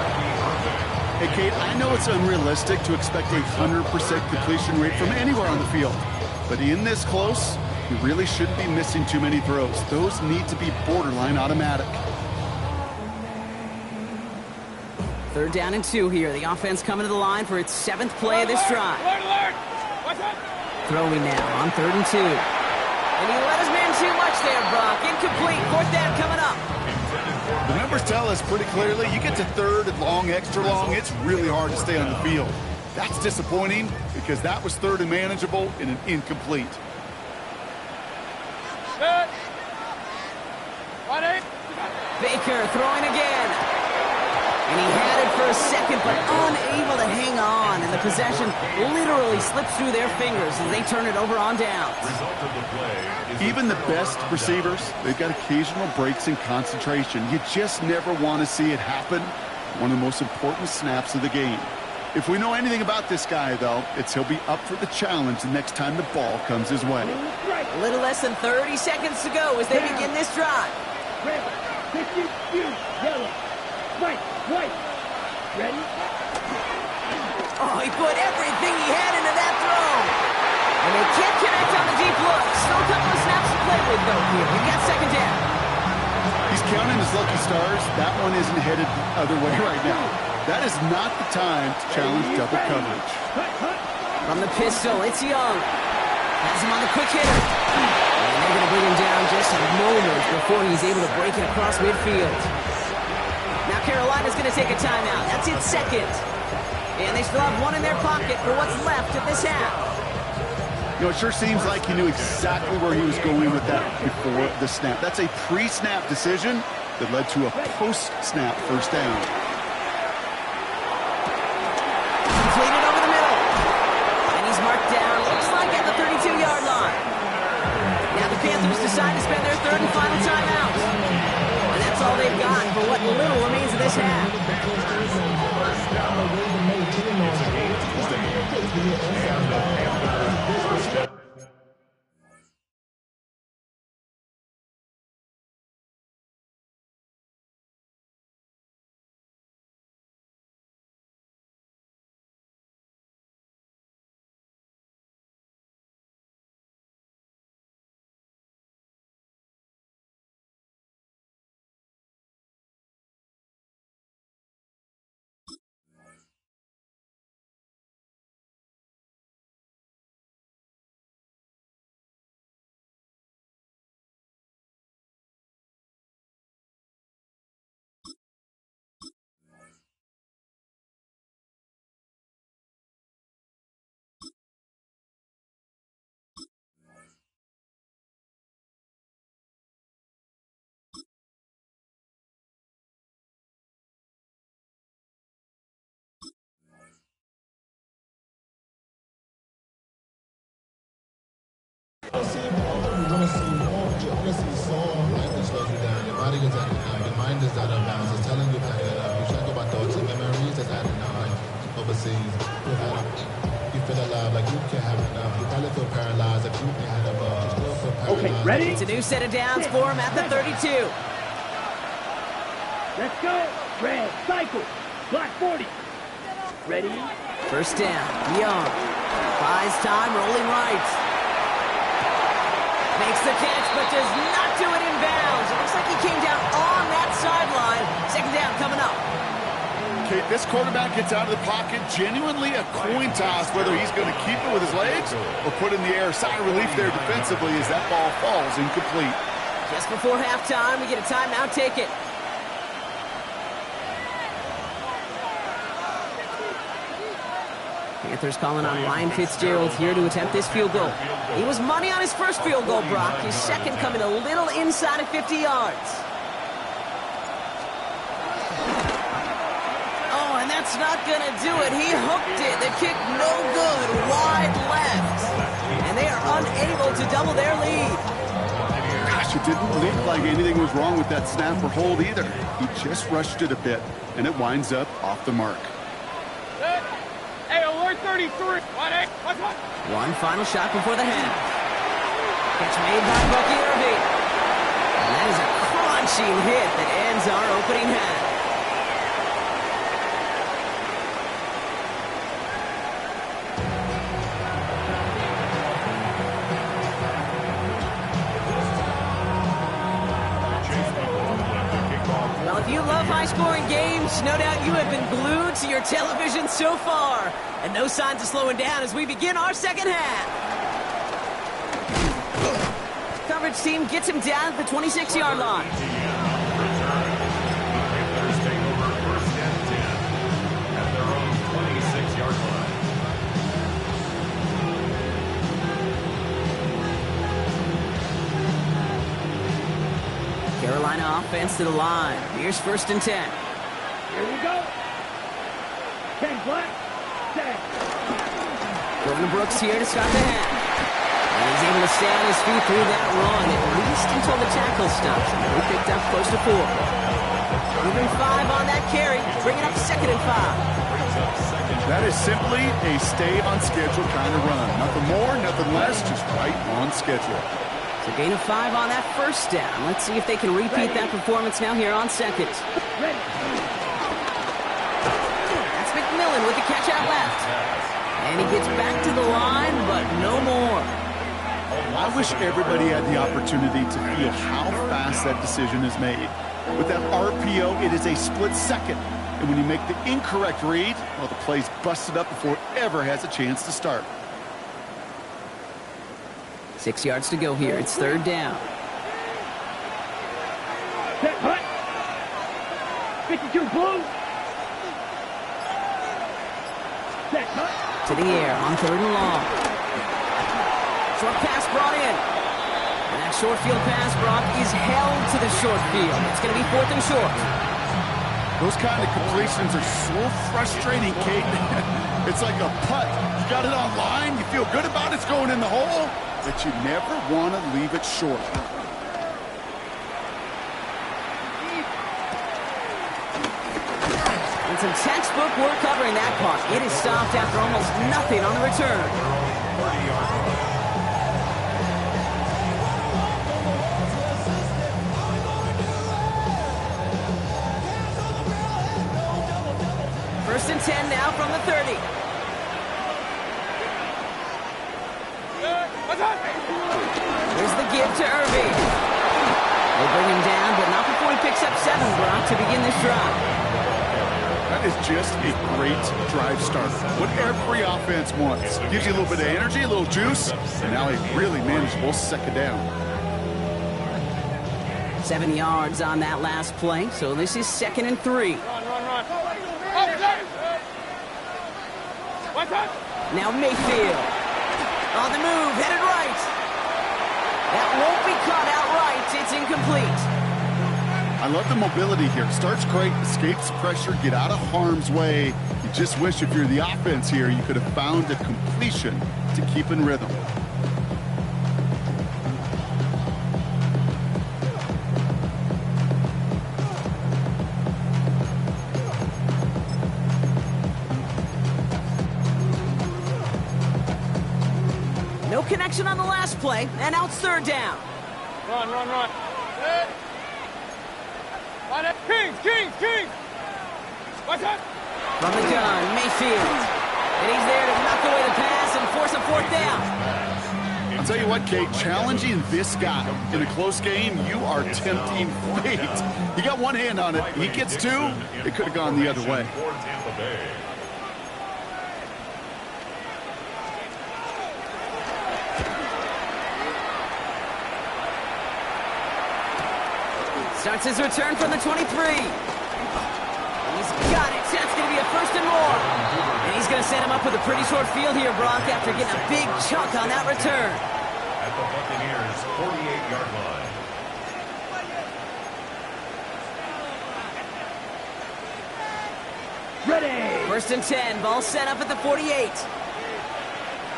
Hey, Kate, I know it's unrealistic to expect a 100% completion rate from anywhere on the field. But in this close, you really shouldn't be missing too many throws. Those need to be borderline automatic. Third down and 2 here. The offense coming to the line for its 7th play of this drive. Alert. Watch out. Throwing now on 3rd and 2. And he let his man too much there, Brock. Incomplete. 4th down coming up. The numbers tell us pretty clearly, you get to 3rd and long, extra long, it's really hard to stay on the field. That's disappointing because that was 3rd and manageable and an incomplete. Set. 1-8. Baker throwing again. And he had it for a second, but unable to hang on. And the possession literally slips through their fingers as they turn it over on downs. Even the best receivers, they've got occasional breaks in concentration. You just never want to see it happen. One of the most important snaps of the game. If we know anything about this guy, though, it's he'll be up for the challenge the next time the ball comes his way. A little less than 30 seconds to go as they begin this drive. Red, 50, yellow, white, ready? Oh, he put everything he had into that throw. And they can't connect on the deep look. Still a couple of snaps to play with, though, here. We've got second down. He's counting his lucky stars. That one isn't headed the other way right now. That is not the time to challenge double coverage. From the pistol, it's Young. Has him on the quick hitter. And they're going to bring him down just a moment before he's able to break it across midfield. Now Carolina's going to take a timeout. That's its second. And they still have one in their pocket for what's left of this half. You know, it sure seems like he knew exactly where he was going with that before the snap. That's a pre-snap decision that led to a post-snap first down. Completed over the middle. And he's marked down, looks like at the 32-yard line. Now the Panthers decide to spend their third and final timeout. And that's all they've got for what little remains of this half. You want to see Saul like to slow you down. Your body is acting out. Your mind is out of bounds. It's telling you that you talk about thoughts and memories that's adding out. Like overseas, you feel alive, like you can't have enough. You probably feel paralyzed if you can't have enough. You still feel paralyzed. Okay, ready? It's a new set of downs for him at the 32. Let's go. Red, cycle. Block 40. Ready? First down, Young. Buys time, rolling right. Makes the catch, but does not do it in bounds. It looks like he came down on that sideline. Second down coming up. Okay, this quarterback gets out of the pocket. Genuinely a coin toss whether he's going to keep it with his legs or put in the air. Sigh of relief there defensively as that ball falls incomplete. Just before halftime, we get a timeout. Take it. Panthers calling on Ryan Fitzgerald here to attempt this field goal. He was money on his first field goal, Brock. His second coming a little inside of 50 yards. Oh, and that's not going to do it. He hooked it. The kick no good. Wide left. And they are unable to double their lead. Gosh, it didn't look like anything was wrong with that snap or hold either. He just rushed it a bit, and it winds up off the mark. Hey, alert 33. What? One final shot before the half. Catch made by Bucky Irving. And that is a crunching hit that ends our opening half. Well, if you love high-scoring games, no doubt you have been glued to your television so far. And no signs of slowing down as we begin our second half. Coverage team gets him down at the 26-yard line. Panthers take over first and 10 at their own 26-yard line. Carolina offense to the line. Here's first and 10. Here we go. 10 black. 10. Gordon Brooks here to start the half. And he's able to stay on his feet through that run, at least until the tackle stops. He picked up close to 4. Even 5 on that carry. Bring it up 2nd and 5. That is simply a stay on schedule kind of run. Nothing more, nothing less, just right on schedule. So gain of 5 on that first down. Let's see if they can repeat that performance now here on 2nd. That's McMillan with the catch out left. And he gets back to the line, but no more. I wish everybody had the opportunity to feel how fast that decision is made. With that RPO, it is a split second. And when you make the incorrect read, well, the play's busted up before it ever has a chance to start. 6 yards to go here. It's 3rd down. Set hut. 52 blue. Set hut. To the air on 3rd and long. Short pass brought in. And that short field pass, Brock, is held to the short field. It's going to be 4th and short. Those kind of completions are so frustrating, Kate. It's like a putt. You got it on line, you feel good about it's going in the hole, but you never want to leave it short. And some textbook work covering that part. It is stopped after almost nothing on the return. 30-yard line. First and 10 now from the 30. There's the give to Irving. They bring him down, but not before he picks up 7, Brock, to begin this drive. That is just a great drive starter. What every offense wants. Gives you a little bit of energy, a little juice, and now a really manageable 2nd down. 7 yards on that last play, so this is 2nd and 3. Now Mayfield. On the move, headed right. That won't be caught outright. It's incomplete. I love the mobility here. Starts great, escapes pressure, get out of harm's way. You just wish if you're the offense here, you could have found a completion to keep in rhythm. No connection on the last play, and now it's 3rd down. Run. Kings! Watch out! From the gun, Mayfield. And he's there to knock away the pass and force a 4th down. I'll tell you what, Kate, challenging this guy in a close game, you are tempting fate. He got one hand on it. He gets 2. It could have gone the other way. Starts his return from the 23. He's got it. That's going to be a 1st and more. And he's going to set him up with a pretty short field here, Brock, after getting a big chunk on that return. At the Buccaneers' 48-yard line. Ready. 1st and 10. Ball set up at the 48.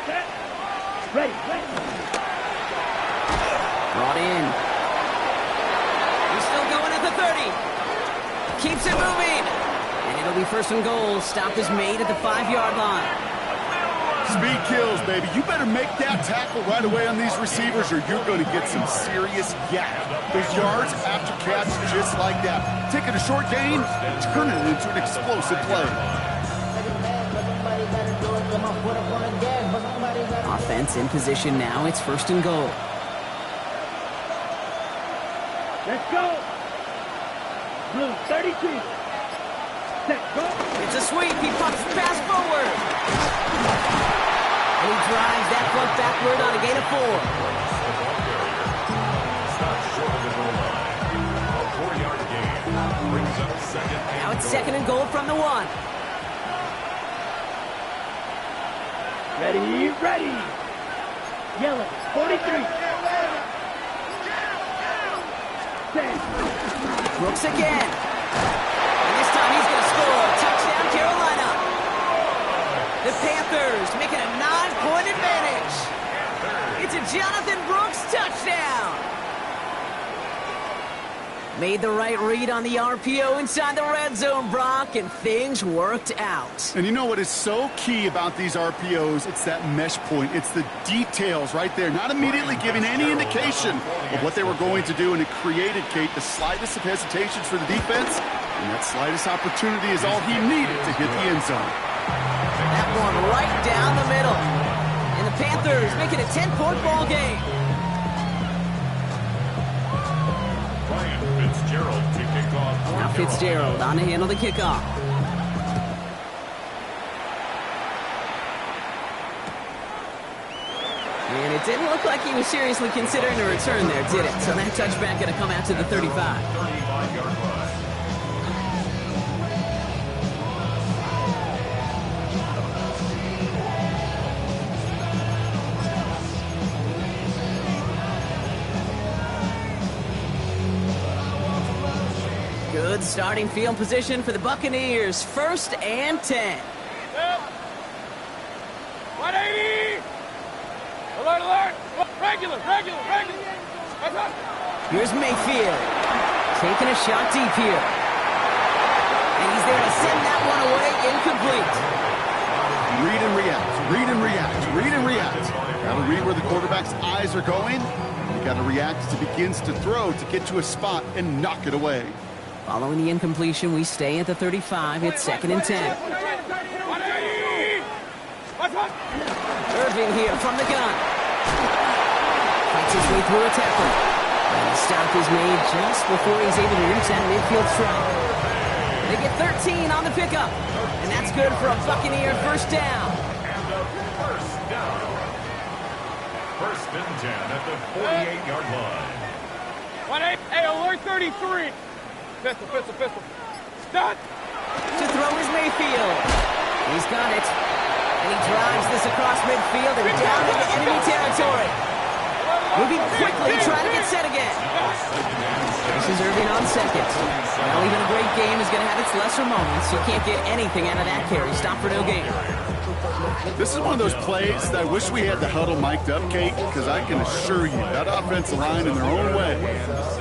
Set. Ready. Brought in. He's still going at the 30. Keeps it moving. And it'll be 1st and goal. Stop is made at the 5-yard line. Speed kills, baby. You better make that tackle right away on these receivers or you're going to get some serious yak. Those yards after catch just like that. Taking a short gain, turning it into an explosive play. Offense in position now. It's 1st and goal. Let's go. Blue 32. Set. Go. It's a sweep. He pops the pass forward. And he drives that punt backward on a gain of 4. Stop short of the goal line. A 4-yard gain brings up 2nd and Now it's goal. 2nd and goal from the 1. Ready. Yellow 43. Set. Brooks again. And this time he's going to the Panthers, making a 9-point advantage. It's a Jonathan Brooks touchdown. Made the right read on the RPO inside the red zone, Brock, and things worked out. And you know what is so key about these RPOs? It's that mesh point. It's the details right there, not immediately giving any indication of what they were going to do, and it created, Kate, the slightest of hesitations for the defense, and that slightest opportunity is all he needed to hit the end zone. That one right down the middle. And the Panthers making a 10-point ball game. Fitzgerald to kick off. Now Fitzgerald on to handle the kickoff. And it didn't look like he was seriously considering a return there, did it? So that touchback going to come out to the 35. 35-yard line. Good starting field position for the Buccaneers. 1st and 10. 180! Alert, alert! Regular! What's up? Here's Mayfield. Taking a shot deep here. And he's there to send that one away. Incomplete. Read and react, read and react, read and react. Got to read where the quarterback's eyes are going. You got to react as he begins to throw to get to a spot and knock it away. Following the incompletion, we stay at the 35. It's 2nd and 10. 180! What's up? Irving here from the gun. Fights his way through a tackle. And the stop is made just before he's able to reach that midfield strike. They get 13 on the pickup. And that's good for a Buccaneer 1st down. And a first down. 1st and 10 at the 48-yard line. 180! Hey, alert 33! Pistol. Stop! To throw is Mayfield. He's got it. And he drives this across midfield and down into enemy territory. Moving quickly, trying to get set again. This is Irving on 2nd. Well, even a great game is going to have its lesser moments. You can't get anything out of that carry. Stop for no gain. This is one of those plays that I wish we had the huddle mic'd up, Kate, because I can assure you that offensive line in their own way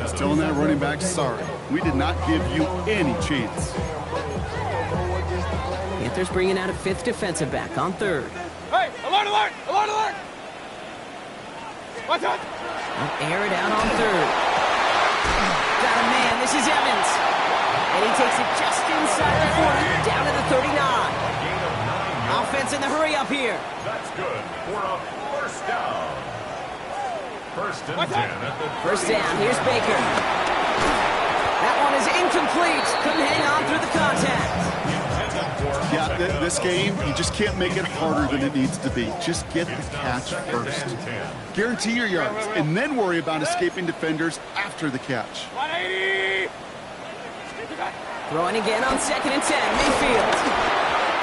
is telling that running back, sorry, we did not give you any chance. Panthers bringing out a 5th defensive back on 3rd. Hey, alert! What's up? They'll air it out on 3rd. Got a man, this is Evans. And he takes it just inside the 40, down to the 39. Offense in the hurry up here. That's good for a first down. 1st and 10 at the 1st down, here's Baker. That one is incomplete. Couldn't hang on through the contact. Yeah, this game, you just can't make it harder than it needs to be. Just get the catch first. Guarantee your yards, and then worry about escaping defenders after the catch. 180! Throwing again on 2nd and 10, Mayfield.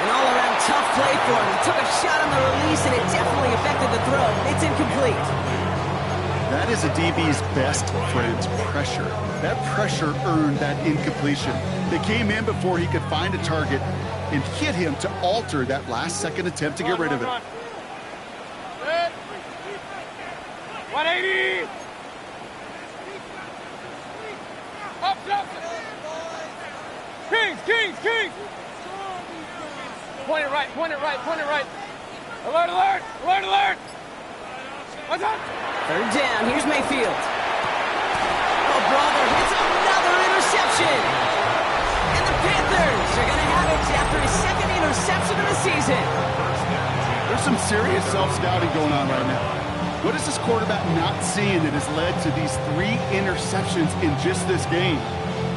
An all-around tough play for him. He took a shot on the release, and it definitely affected the throw. It's incomplete. That is a DB's best friend, pressure. That pressure earned that incompletion. They came in before he could find a target and hit him to alter that last-second attempt to get rid of it. 180! Up! Kings! Point it right. Alert! What's up? 3rd down, here's Mayfield. Oh, brother, hits another interception. And the Panthers are going to have it after his 2nd interception of the season. There's some serious self-scouting going on right now. What is this quarterback not seeing that has led to these 3 interceptions in just this game?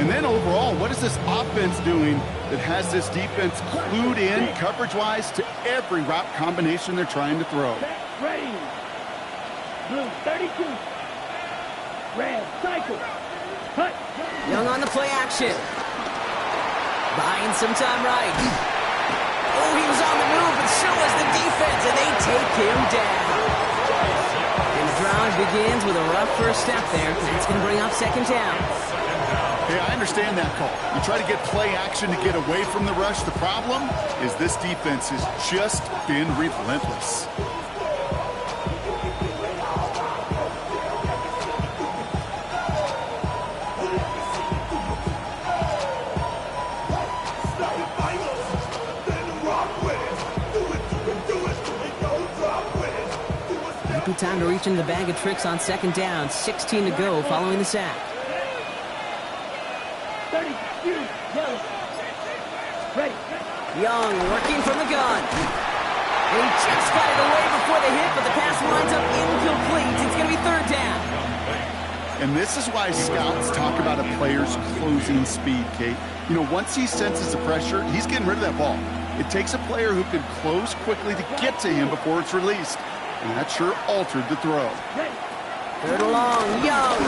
And then overall, what is this offense doing that has this defense clued in coverage-wise to every route combination they're trying to throw? Ready. Blue 32. Red cycle. Cut. Young on the play action. Buying some time right. Oh, he was on the move, but so was the defense, and they take him down. And the drive begins with a rough first step there. That's going to bring up 2nd down. Hey, I understand that call. You try to get play action to get away from the rush. The problem is this defense has just been relentless. Might be time to reach into the bag of tricks on second down. 16 to go following the sack. 30, Young. Ready. Young working from the gun. And he just got it away before the hit, but the pass winds up incomplete. It's going to be third down. And this is why scouts talk about a player's closing speed, Kate. You know, once he senses the pressure, he's getting rid of that ball. It takes a player who can close quickly to get to him before it's released. And that sure altered the throw. Third and long, Young.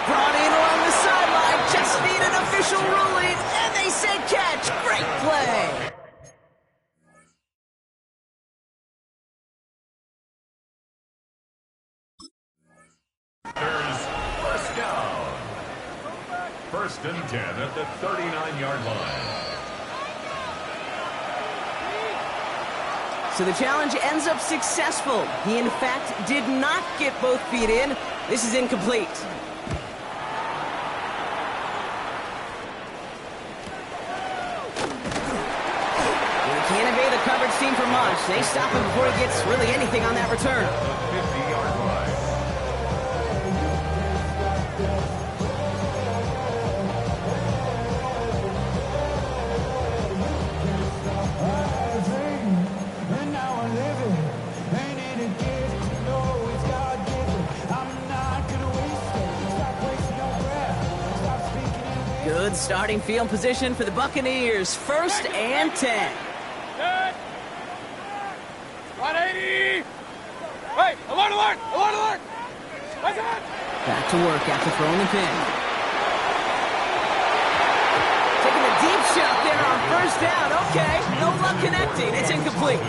Brought in along the sideline, just need an official ruling, and they said catch. Great play. There's first down. First and 10 at the 39-yard line. So the challenge ends up successful. He, in fact, did not get both feet in. This is incomplete. They can't evade the coverage team for much. They stop him before he gets really anything on that return. The 50-yard line. Good starting field position for the Buccaneers. First and 10. 180! Hey, alert, alert! Alert, alert! What's that? Back to work after throwing the pin. Taking a deep shot there on first down. Okay, no luck connecting. It's incomplete.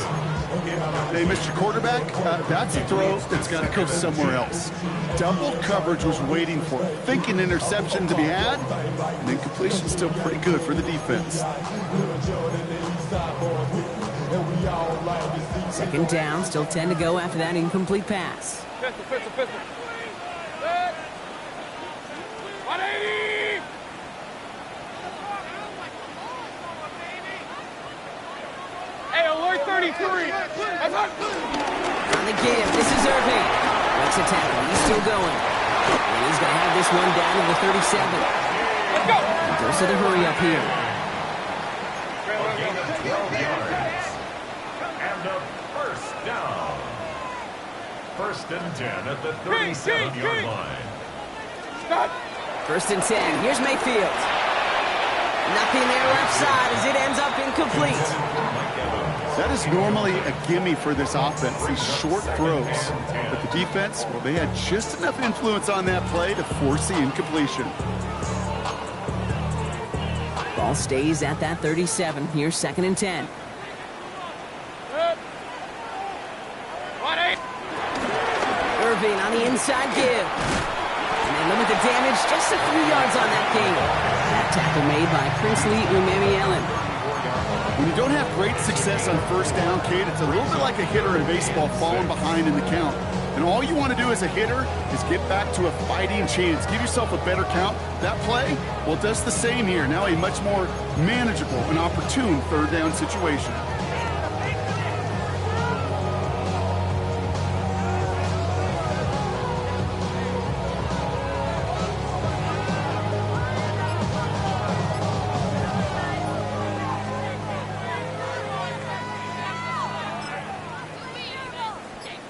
Hey, Mr. Quarterback, that's a throw that's got to go somewhere else. Double coverage was waiting for it. Thinking interception to be had, and incompletion still pretty good for the defense. Second down, still 10 to go after that incomplete pass. Pistol, pistol, pistol. 180! Hey, alert 33! That's on. On the give, this is Irving. Makes a tackle, he's still going. And he's going to have this one down to the 37. Let's go! He goes to the hurry up here. A gain of 12 yards. And a first down. First and 10 at the 37-yard line. Stop! First and 10, here's Mayfield. Nothing there left side as it ends up incomplete. That is normally a gimme for this offense, these short throws. But the defense, well, they had just enough influence on that play to force the incompletion. Ball stays at that 37. Here's second and 10. Irving on the inside give. And they limit the damage just a few yards on that game. That tackle made by Princely Umemi-Ellen. When you don't have great success on first down, Kate, it's a little bit like a hitter in baseball falling behind in the count. And all you want to do as a hitter is get back to a fighting chance. Give yourself a better count. That play, well, it does the same here. Now a much more manageable and opportune third down situation.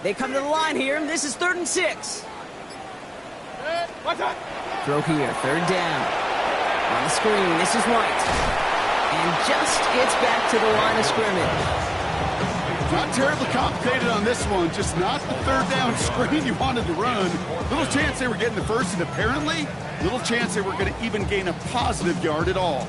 They come to the line here. This is 3rd and 6. What's that? Throw here, third down. On the screen, this is White. And just gets back to the line of scrimmage. Not terribly complicated on this one, just not the third down screen you wanted to run. Little chance they were getting the first, and apparently, little chance they were going to even gain a positive yard at all.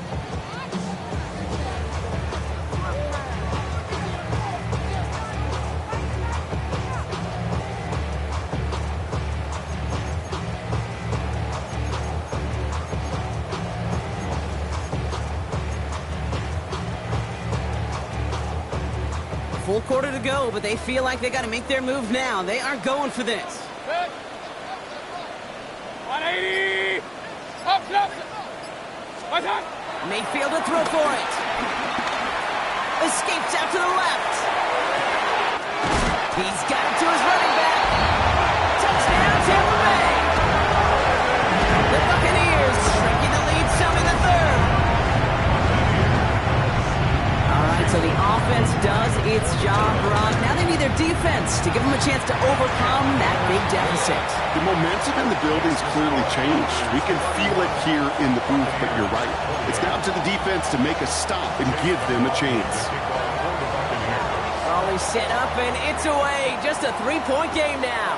Full quarter to go, but they feel like they got to make their move now. They are going for this. 180! Up! What's up? Mayfield to throw for it. Escapes out to the left. He's got it to his running back. Touchdown, Tampa Bay. The Buccaneers shrinking the lead some in the third. All right, so the offense does its job, Brock. Now they need their defense to give them a chance to overcome that big deficit. The momentum in the building's clearly changed. We can feel it here in the booth, but you're right. It's now to the defense to make a stop and give them a chance. Oh, he's set up and it's away. Just a 3-point game now.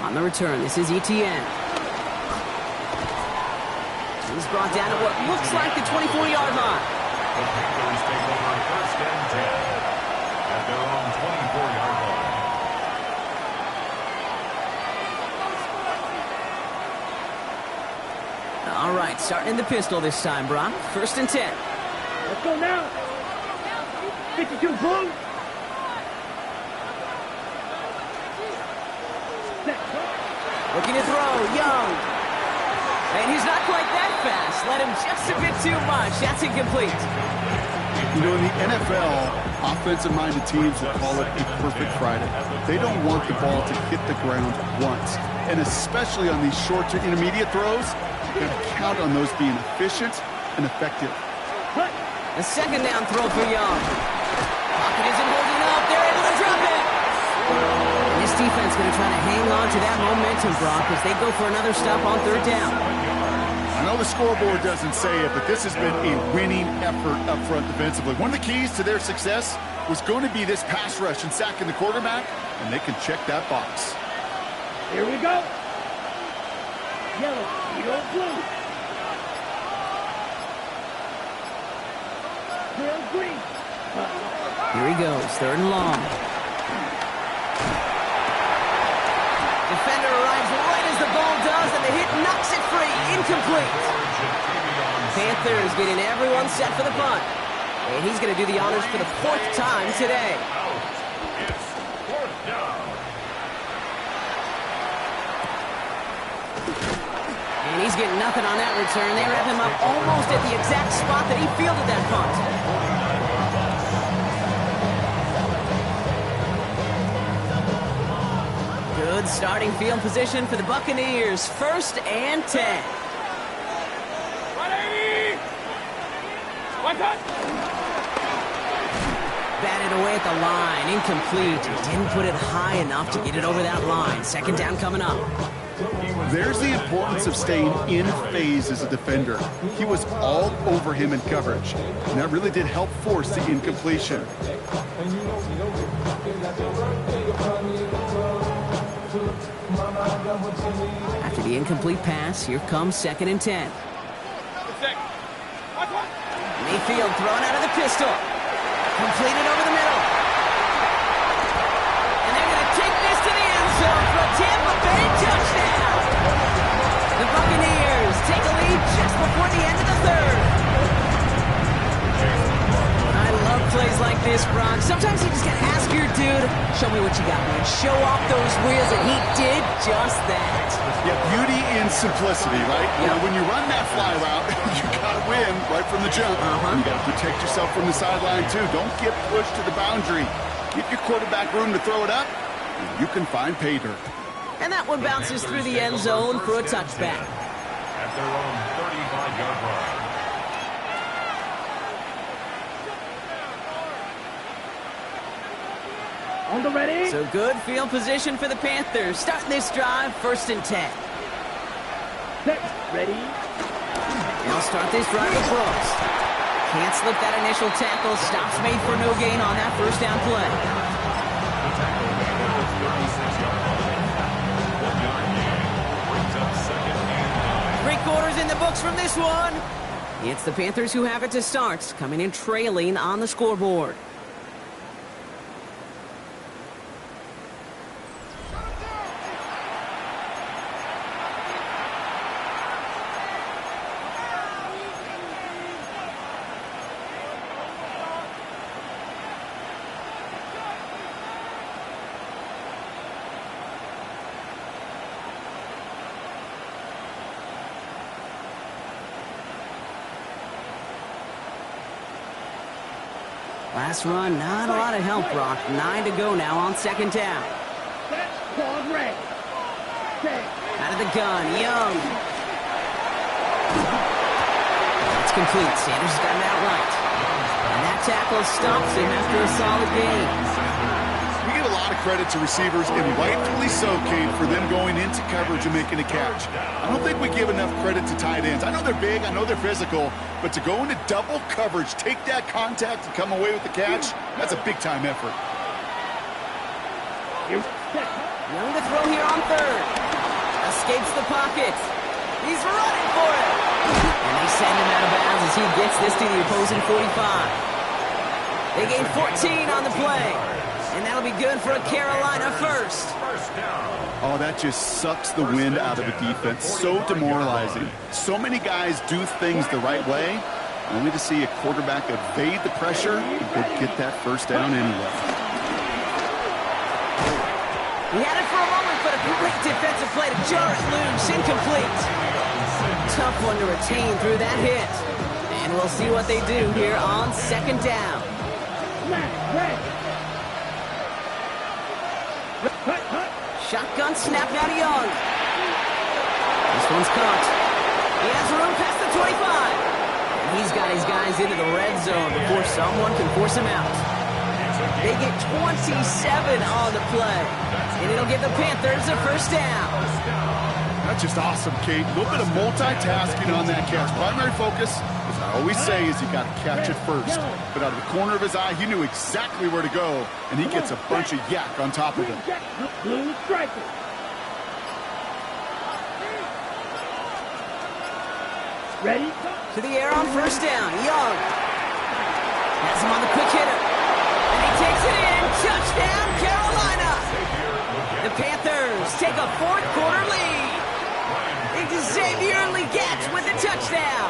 On the return, this is Etienne. He's brought down at what looks like the 24-yard line. The Panthers take over first and 10 at their own 24-yard line. All right, starting in the pistol this time, Brock. First and 10. Let's go now. 52 blue. Looking to throw, Young. And he's not quite that fast. Let him just a bit too much. That's incomplete. You know, in the NFL, offensive-minded teams will call it a perfect Friday. They don't want the ball to hit the ground once. And especially on these short to intermediate throws, you got to count on those being efficient and effective. A second down throw for Young. Pocket isn't holding up. They're able to drop it. And this defense going to try to hang on to that momentum, Brock, as they go for another stop on third down. I know the scoreboard doesn't say it, but this has been a winning effort up front defensively. One of the keys to their success was going to be this pass rush and sacking the quarterback, and they can check that box. Here we go. Yellow, yellow, blue. Real green. Here he goes, third and long. Defender arrives right as the ball does, and the hit knocks it free. Incomplete. Panthers getting everyone set for the punt. And he's going to do the honors for the 4th time today. It's 4th down. And he's getting nothing on that return. They wrap him up almost at the exact spot that he fielded that punt. Good starting field position for the Buccaneers. First and 10. 180! One touch! Batted away at the line. Incomplete. Didn't put it high enough to get it over that line. Second down coming up. There's the importance of staying in phase as a defender. He was all over him in coverage, and that really did help force the incompletion. After the incomplete pass, here comes second and 10. Mayfield thrown out of the pistol. Completed over the middle. And they're going to take this to the end zone for a Tampa Bay touchdown. The Buccaneers take a lead just before the end of the third. I love plays like this, Brock. Sometimes you just got to ask your dude, show me what you got, man. Show off those wheels, and he did just that. Yeah, beauty in simplicity, right? You know, when you run that fly route, you got to win right from the jump. You got to protect yourself from the sideline, too. Don't get pushed to the boundary. Give your quarterback room to throw it up, and you can find pay dirt. And that one bounces through the end zone for a touchback. At their own 35-yard line. On the ready. So good field position for the Panthers. Starting this drive, first and 10. Set. Ready. They'll start this drive with Brooks. Can't slip that initial tackle. Stops made for no gain on that first down play. The tackle made at the 36-yard line. 1-yard gain brings up second and 9. 3 quarters in the books from this one. It's the Panthers who have it to start, coming in trailing on the scoreboard. Last run, not a lot of help, Brock. 9 to go now on second down. Set, ball ready. Set. Out of the gun, Young. It's complete. Sanders has got him outright. And that tackle stops him after a solid gain. We get a lot of credit to receivers, and rightfully so, Kate, for them going into coverage and making a catch. I don't think we give enough credit to tight ends. I know they're big, I know they're physical, but to go into double coverage, take that contact, and come away with the catch, that's a big-time effort. Young to throw here on third. Escapes the pocket. He's running for it. And they send him out of bounds as he gets this to the opposing 45. They gain 14 on the play. And that'll be good for a Carolina first. Oh, that just sucks the wind out of a defense. So demoralizing. So many guys do things the right way, only to see a quarterback evade the pressure and go get that first down anyway. He had it for a moment, but a great defensive play to jar it loose. Incomplete. Tough one to retain through that hit. And we'll see what they do here on second down. Shotgun snap now to Young. This one's caught. He has room past the 25. And he's got his guys into the red zone before someone can force him out. They get 27 on the play. And it'll give the Panthers a first down. That's just awesome, Kate. A little bit of multitasking on that catch. Primary focus, as I always say, is you got to catch it first. But out of the corner of his eye, he knew exactly where to go, and he gets a bunch of yak on top of him. Blue striker. Ready? To the air on first down. Young has him on the quick hitter. And he takes it in. Touchdown, Carolina. The Panthers take a fourth-quarter lead. Xavier Legette with the touchdown.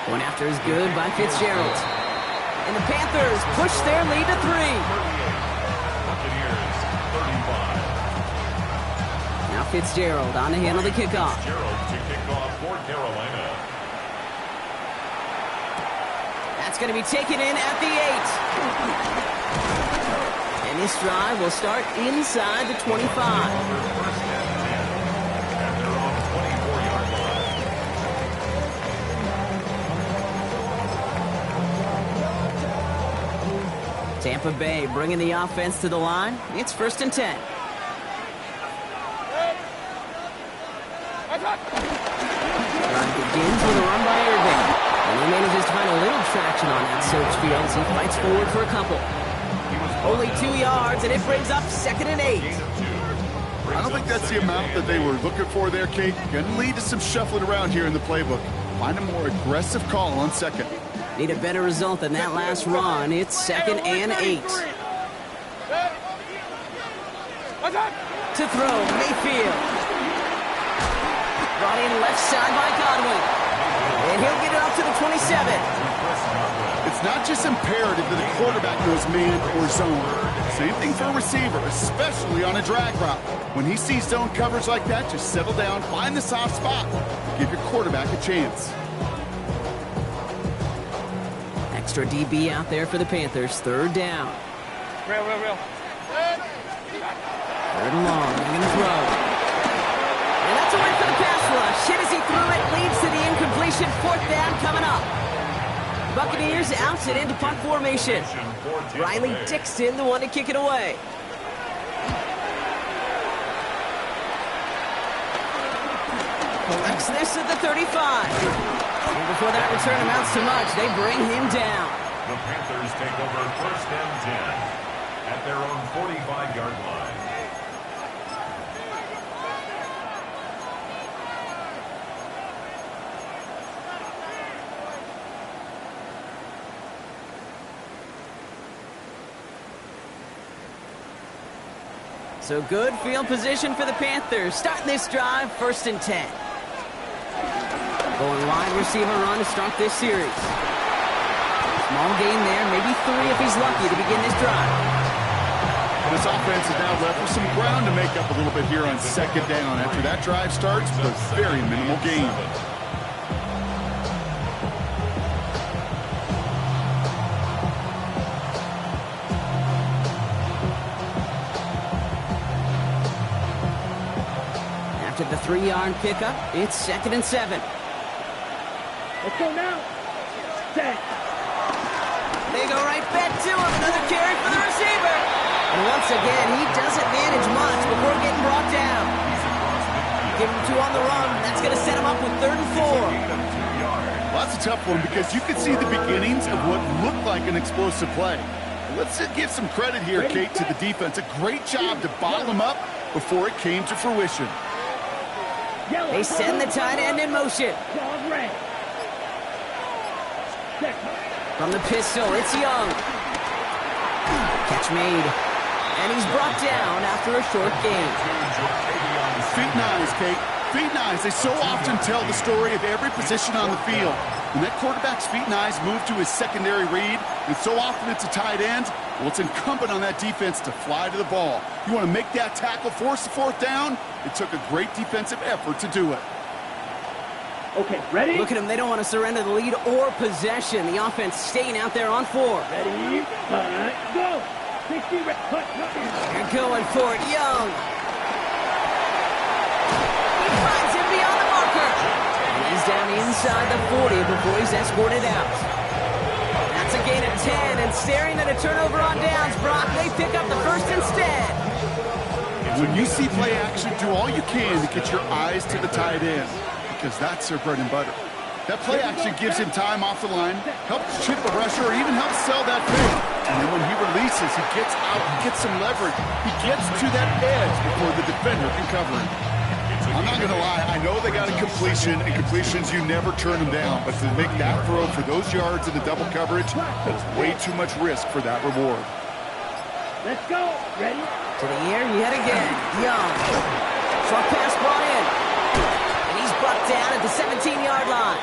One after is good by Fitzgerald. And the Panthers push their lead to 3. Now Fitzgerald on to handle the kickoff. Fitzgerald to kick off for Carolina. That's going to be taken in at the 8. And this drive will start inside the 25. Tampa Bay bringing the offense to the line. It's first and 10. Drive begins with a run by Irving. And he manages to find a little traction on that search field as he fights forward for a couple. Only 2 yards, and it brings up second and 8. I don't think that's the amount that they were looking for there, Kate. Going to lead to some shuffling around here in the playbook. Find a more aggressive call on second. Need a better result than that last run. It's second and 8. To throw, Mayfield. Brought in left side by Godwin. And he'll get it up to the 27. It's not just imperative that a quarterback knows man or zone. Same thing for a receiver, especially on a drag route. When he sees zone coverage like that, just settle down, find the soft spot. Give your quarterback a chance. Extra DB out there for the Panthers. Third down. Real. Third and long. They're going to throw. And that's a win for the pass rush. Hit as he threw it. Leads to the incompletion. Fourth down coming up. Buccaneers outs it into punt formation. Riley Dixon, the one to kick it away. Collects this at the 35. And before that return amounts to much, they bring him down. The Panthers take over first and 10 at their own 45-yard line. So good field position for the Panthers. Starting this drive, first and 10. Going wide receiver run to start this series. Small gain there, maybe 3 if he's lucky to begin this drive. This offense is now left with some ground to make up a little bit here on second down. After that drive starts, but very minimal gain. After the 3-yard pickup, it's 2nd and 7. Let's go now. Set. They go right back to him. Another carry for the receiver. And once again, he doesn't manage much before getting brought down. Give him 2 on the run. That's going to set him up with 3rd and 4. Well, that's a tough one because you could see the beginnings of what looked like an explosive play. Let's give some credit here, Kate, to the defense. A great job to bottle him up before it came to fruition. They send the tight end in motion. From the pistol, it's Young. Catch made. And he's brought down after a short gain. Feet nice, Kate. Feet nice. They so often tell the story of every position on the field. When that quarterback's feet nice move to his secondary read, and so often it's a tight end, well, it's incumbent on that defense to fly to the ball. You want to make that tackle, force the 4th down? It took a great defensive effort to do it. Okay, ready? Look at them. They don't want to surrender the lead or possession. The offense staying out there on 4. Ready, go. 60, They're going for it. Young. He finds him beyond the marker. And he's down inside the 40 before he's escorted out. That's a gain of 10, and staring at a turnover on downs, Brock, they pick up the 1st instead. When you see play action, do all you can to get your eyes to the tight end, because that's their bread and butter. That play action gives him time off the line, helps chip a rusher, or even helps sell that fake. And then when he releases, he gets out, he gets some leverage. He gets to that edge before the defender can cover him. I'm not going to lie, I know they got a completion, and completions, you never turn them down. But to make that throw for those yards in the double coverage, that's way too much risk for that reward. Let's go. Ready? To the air yet again. Young. Short pass brought in. And he's brought down at the 17-yard line.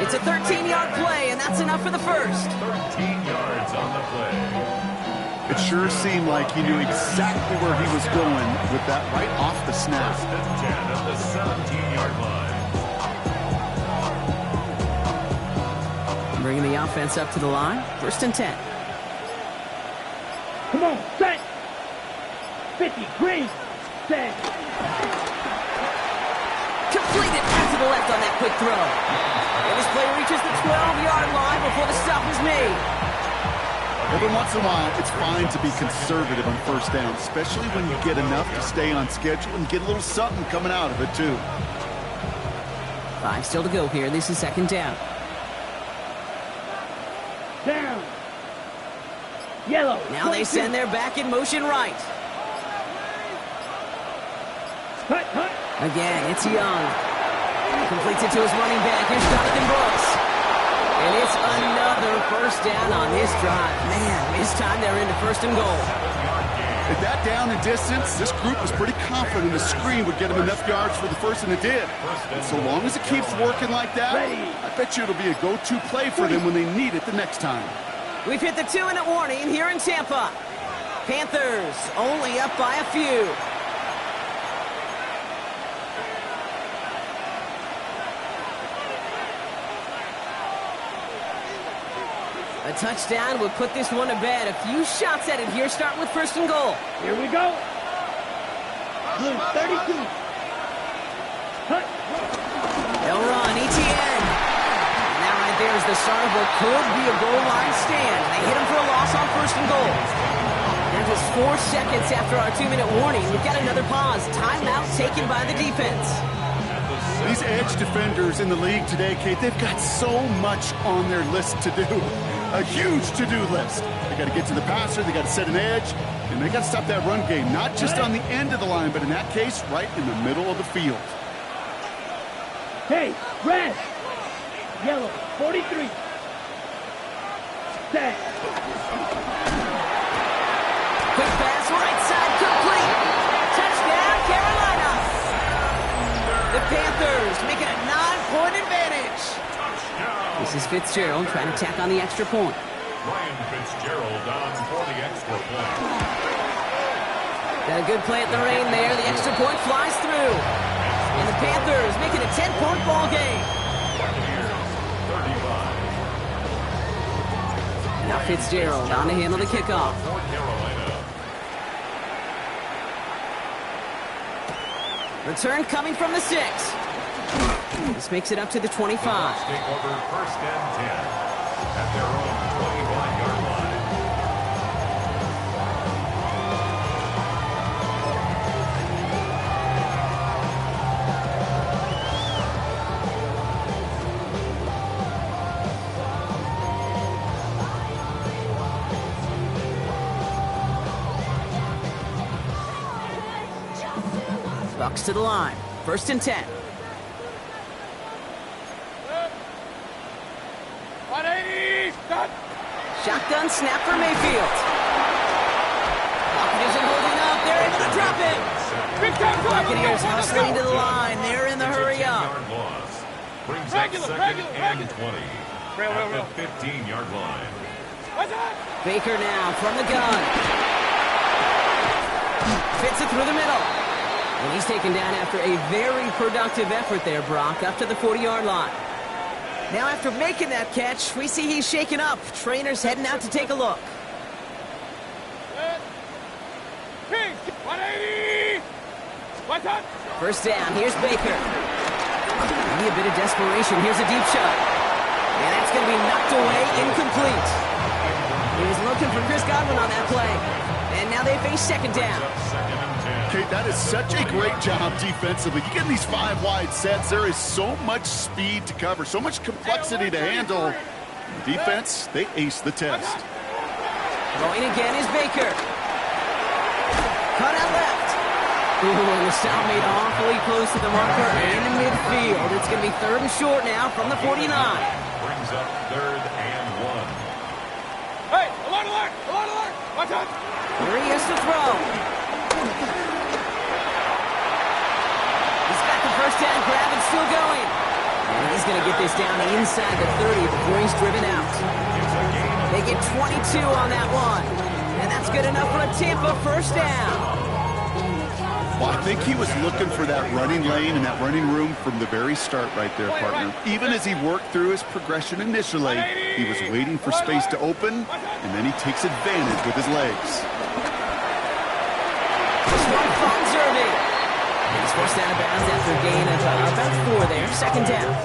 It's a 13-yard play, and that's enough for the 1st. 13 yards on the play. It sure seemed like he knew exactly where he was going with that right off the snap. 1st and 10 at the 17-yard line. Bringing the offense up to the line. 1st and 10. Come on, set. 50, green, set. Completed out to the left on that quick throw. And this play reaches the 12-yard line before the stop is made. Every once in a while, it's fine to be conservative on 1st down, especially when you get enough to stay on schedule and get a little something coming out of it, too. 5 still to go here. This is 2nd down. Down. Yellow. Now they send their back in motion right. Cut. Again, it's Young. Completes it to his running back. Here's Jonathan Brooks. And it's another 1st down on this drive. Man, this time they're into 1st and goal. At that down and distance, this group was pretty confident the screen would get him enough yards for the 1st, and it did. And so long as it keeps working like that, I bet you it'll be a go-to play for them when they need it the next time. We've hit the 2-minute warning here in Tampa. Panthers only up by a few. A touchdown would put this one to bed. A few shots at it here, starting with 1st and goal. Here we go. Blue 32. Cut. They'll run, ETN. Now right there is the start of what could be a goal line stand. They hit him for a loss on 1st and goal. That was 4 seconds after our 2-minute warning. We've got another pause. Timeout taken by the defense. These edge defenders in the league today, Kate, they've got so much on their list to do. A huge to-do list. They got to get to the passer, they got to set an edge, and they got to stop that run game, not just on the end of the line, but in that case, right in the middle of the field. Hey, red. Yellow, 43. Set. Quick pass, right side, complete. Touchdown, Carolina. The Panthers make it a 9-point advantage. This is Fitzgerald trying to tack on the extra point. Ryan Fitzgerald on for the extra point. Got a good play at the rain there. The extra point flies through. And the Panthers make it a 10-point ball game. Buccaneers, 35. Now Fitzgerald on to handle the kickoff. For Carolina. Return coming from the 6. This makes it up to the 25. Bucks take over 1st and 10 at their own 25-yard line. Bucks to the line. 1st and 10. 180. Done. Shotgun snap for Mayfield. Buccaneers are holding up. They're able to drop it. Big time. Buccaneers hustling to the line. They're in the hurry up. 10-yard loss. Brings up 2nd and 20 at the 15-yard line. What's that? Baker now from the gun. Fits it through the middle. And he's taken down after a very productive effort there, Brock, up to the 40-yard line. Now after making that catch, we see he's shaken up. Trainer's heading out to take a look. 180. What's that? 1st down, here's Baker. Maybe a bit of desperation. Here's a deep shot. And that's going to be knocked away, incomplete. He was looking for Chris Godwin on that play. And now they face 2nd down. Okay, that is such a great job defensively. You get in these 5 wide sets, there is so much speed to cover, so much complexity to handle. The defense, they ace the test. Throwing again is Baker. Cut out left. Ooh, and the stop made awfully close to the marker in the midfield. It's going to be 3rd and short now from the 49. Brings up 3rd and 1. Hey, alert, alert, alert, alert. Watch out. Here he is to throw. He's got the 1st down grab and still going. And he's going to get this down inside the 30 before he's driven out. They get 22 on that one. And that's good enough for a Tampa 1st down. Well, I think he was looking for that running lane and that running room from the very start right there, partner. Even as he worked through his progression initially, he was waiting for space to open, and then he takes advantage with his legs. This one finds Irving. He's forced out of bounds after a gain of about 4 there. 2nd down.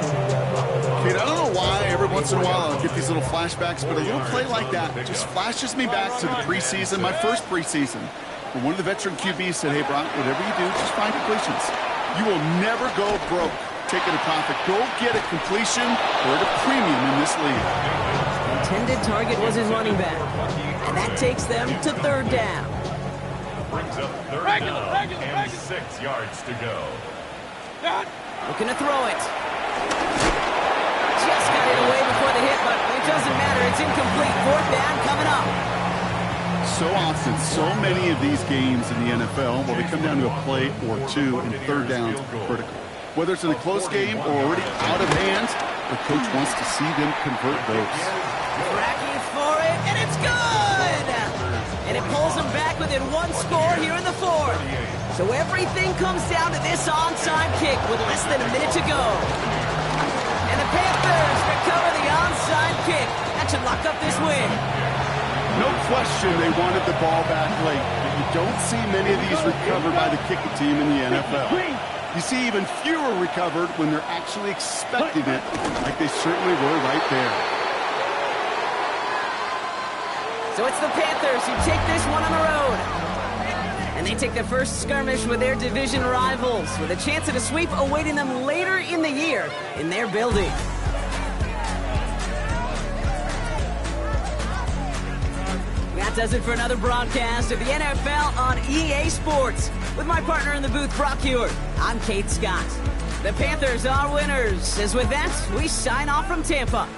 Kate, I don't know why every once in a while I'll get these little flashbacks, but a little play like that just flashes me back to the preseason, my first preseason. When one of the veteran QBs said, hey, Brock, whatever you do, just find completions. You will never go broke taking a profit. Go get a completion or a premium in this league. Intended target was his running back. And that takes them to 3rd down. Brings up 3rd down and 6 yards to go. Looking to throw it. Just got it away before the hit, but it doesn't matter. It's incomplete. 4th down coming up. So often, so many of these games in the NFL, well, they come down to a play or 2, and 3rd downs are critical. Whether it's in a close game or already out of hand, the coach wants to see them convert those. Tracking for it, and it's good! And it pulls them back within 1 score here in the 4th. So everything comes down to this onside kick with less than a minute to go. And the Panthers recover the onside kick. That should lock up this win. No question they wanted the ball back late, but you don't see many of these recovered by the kicking team in the NFL. You see even fewer recovered when they're actually expecting it, like they certainly were right there. So it's the Panthers who take this one on the road. And they take the first skirmish with their division rivals, with a chance at a sweep awaiting them later in the year in their building. That does it for another broadcast of the NFL on EA Sports. With my partner in the booth, Brock Hewitt, I'm Kate Scott. The Panthers are winners. As with that, we sign off from Tampa.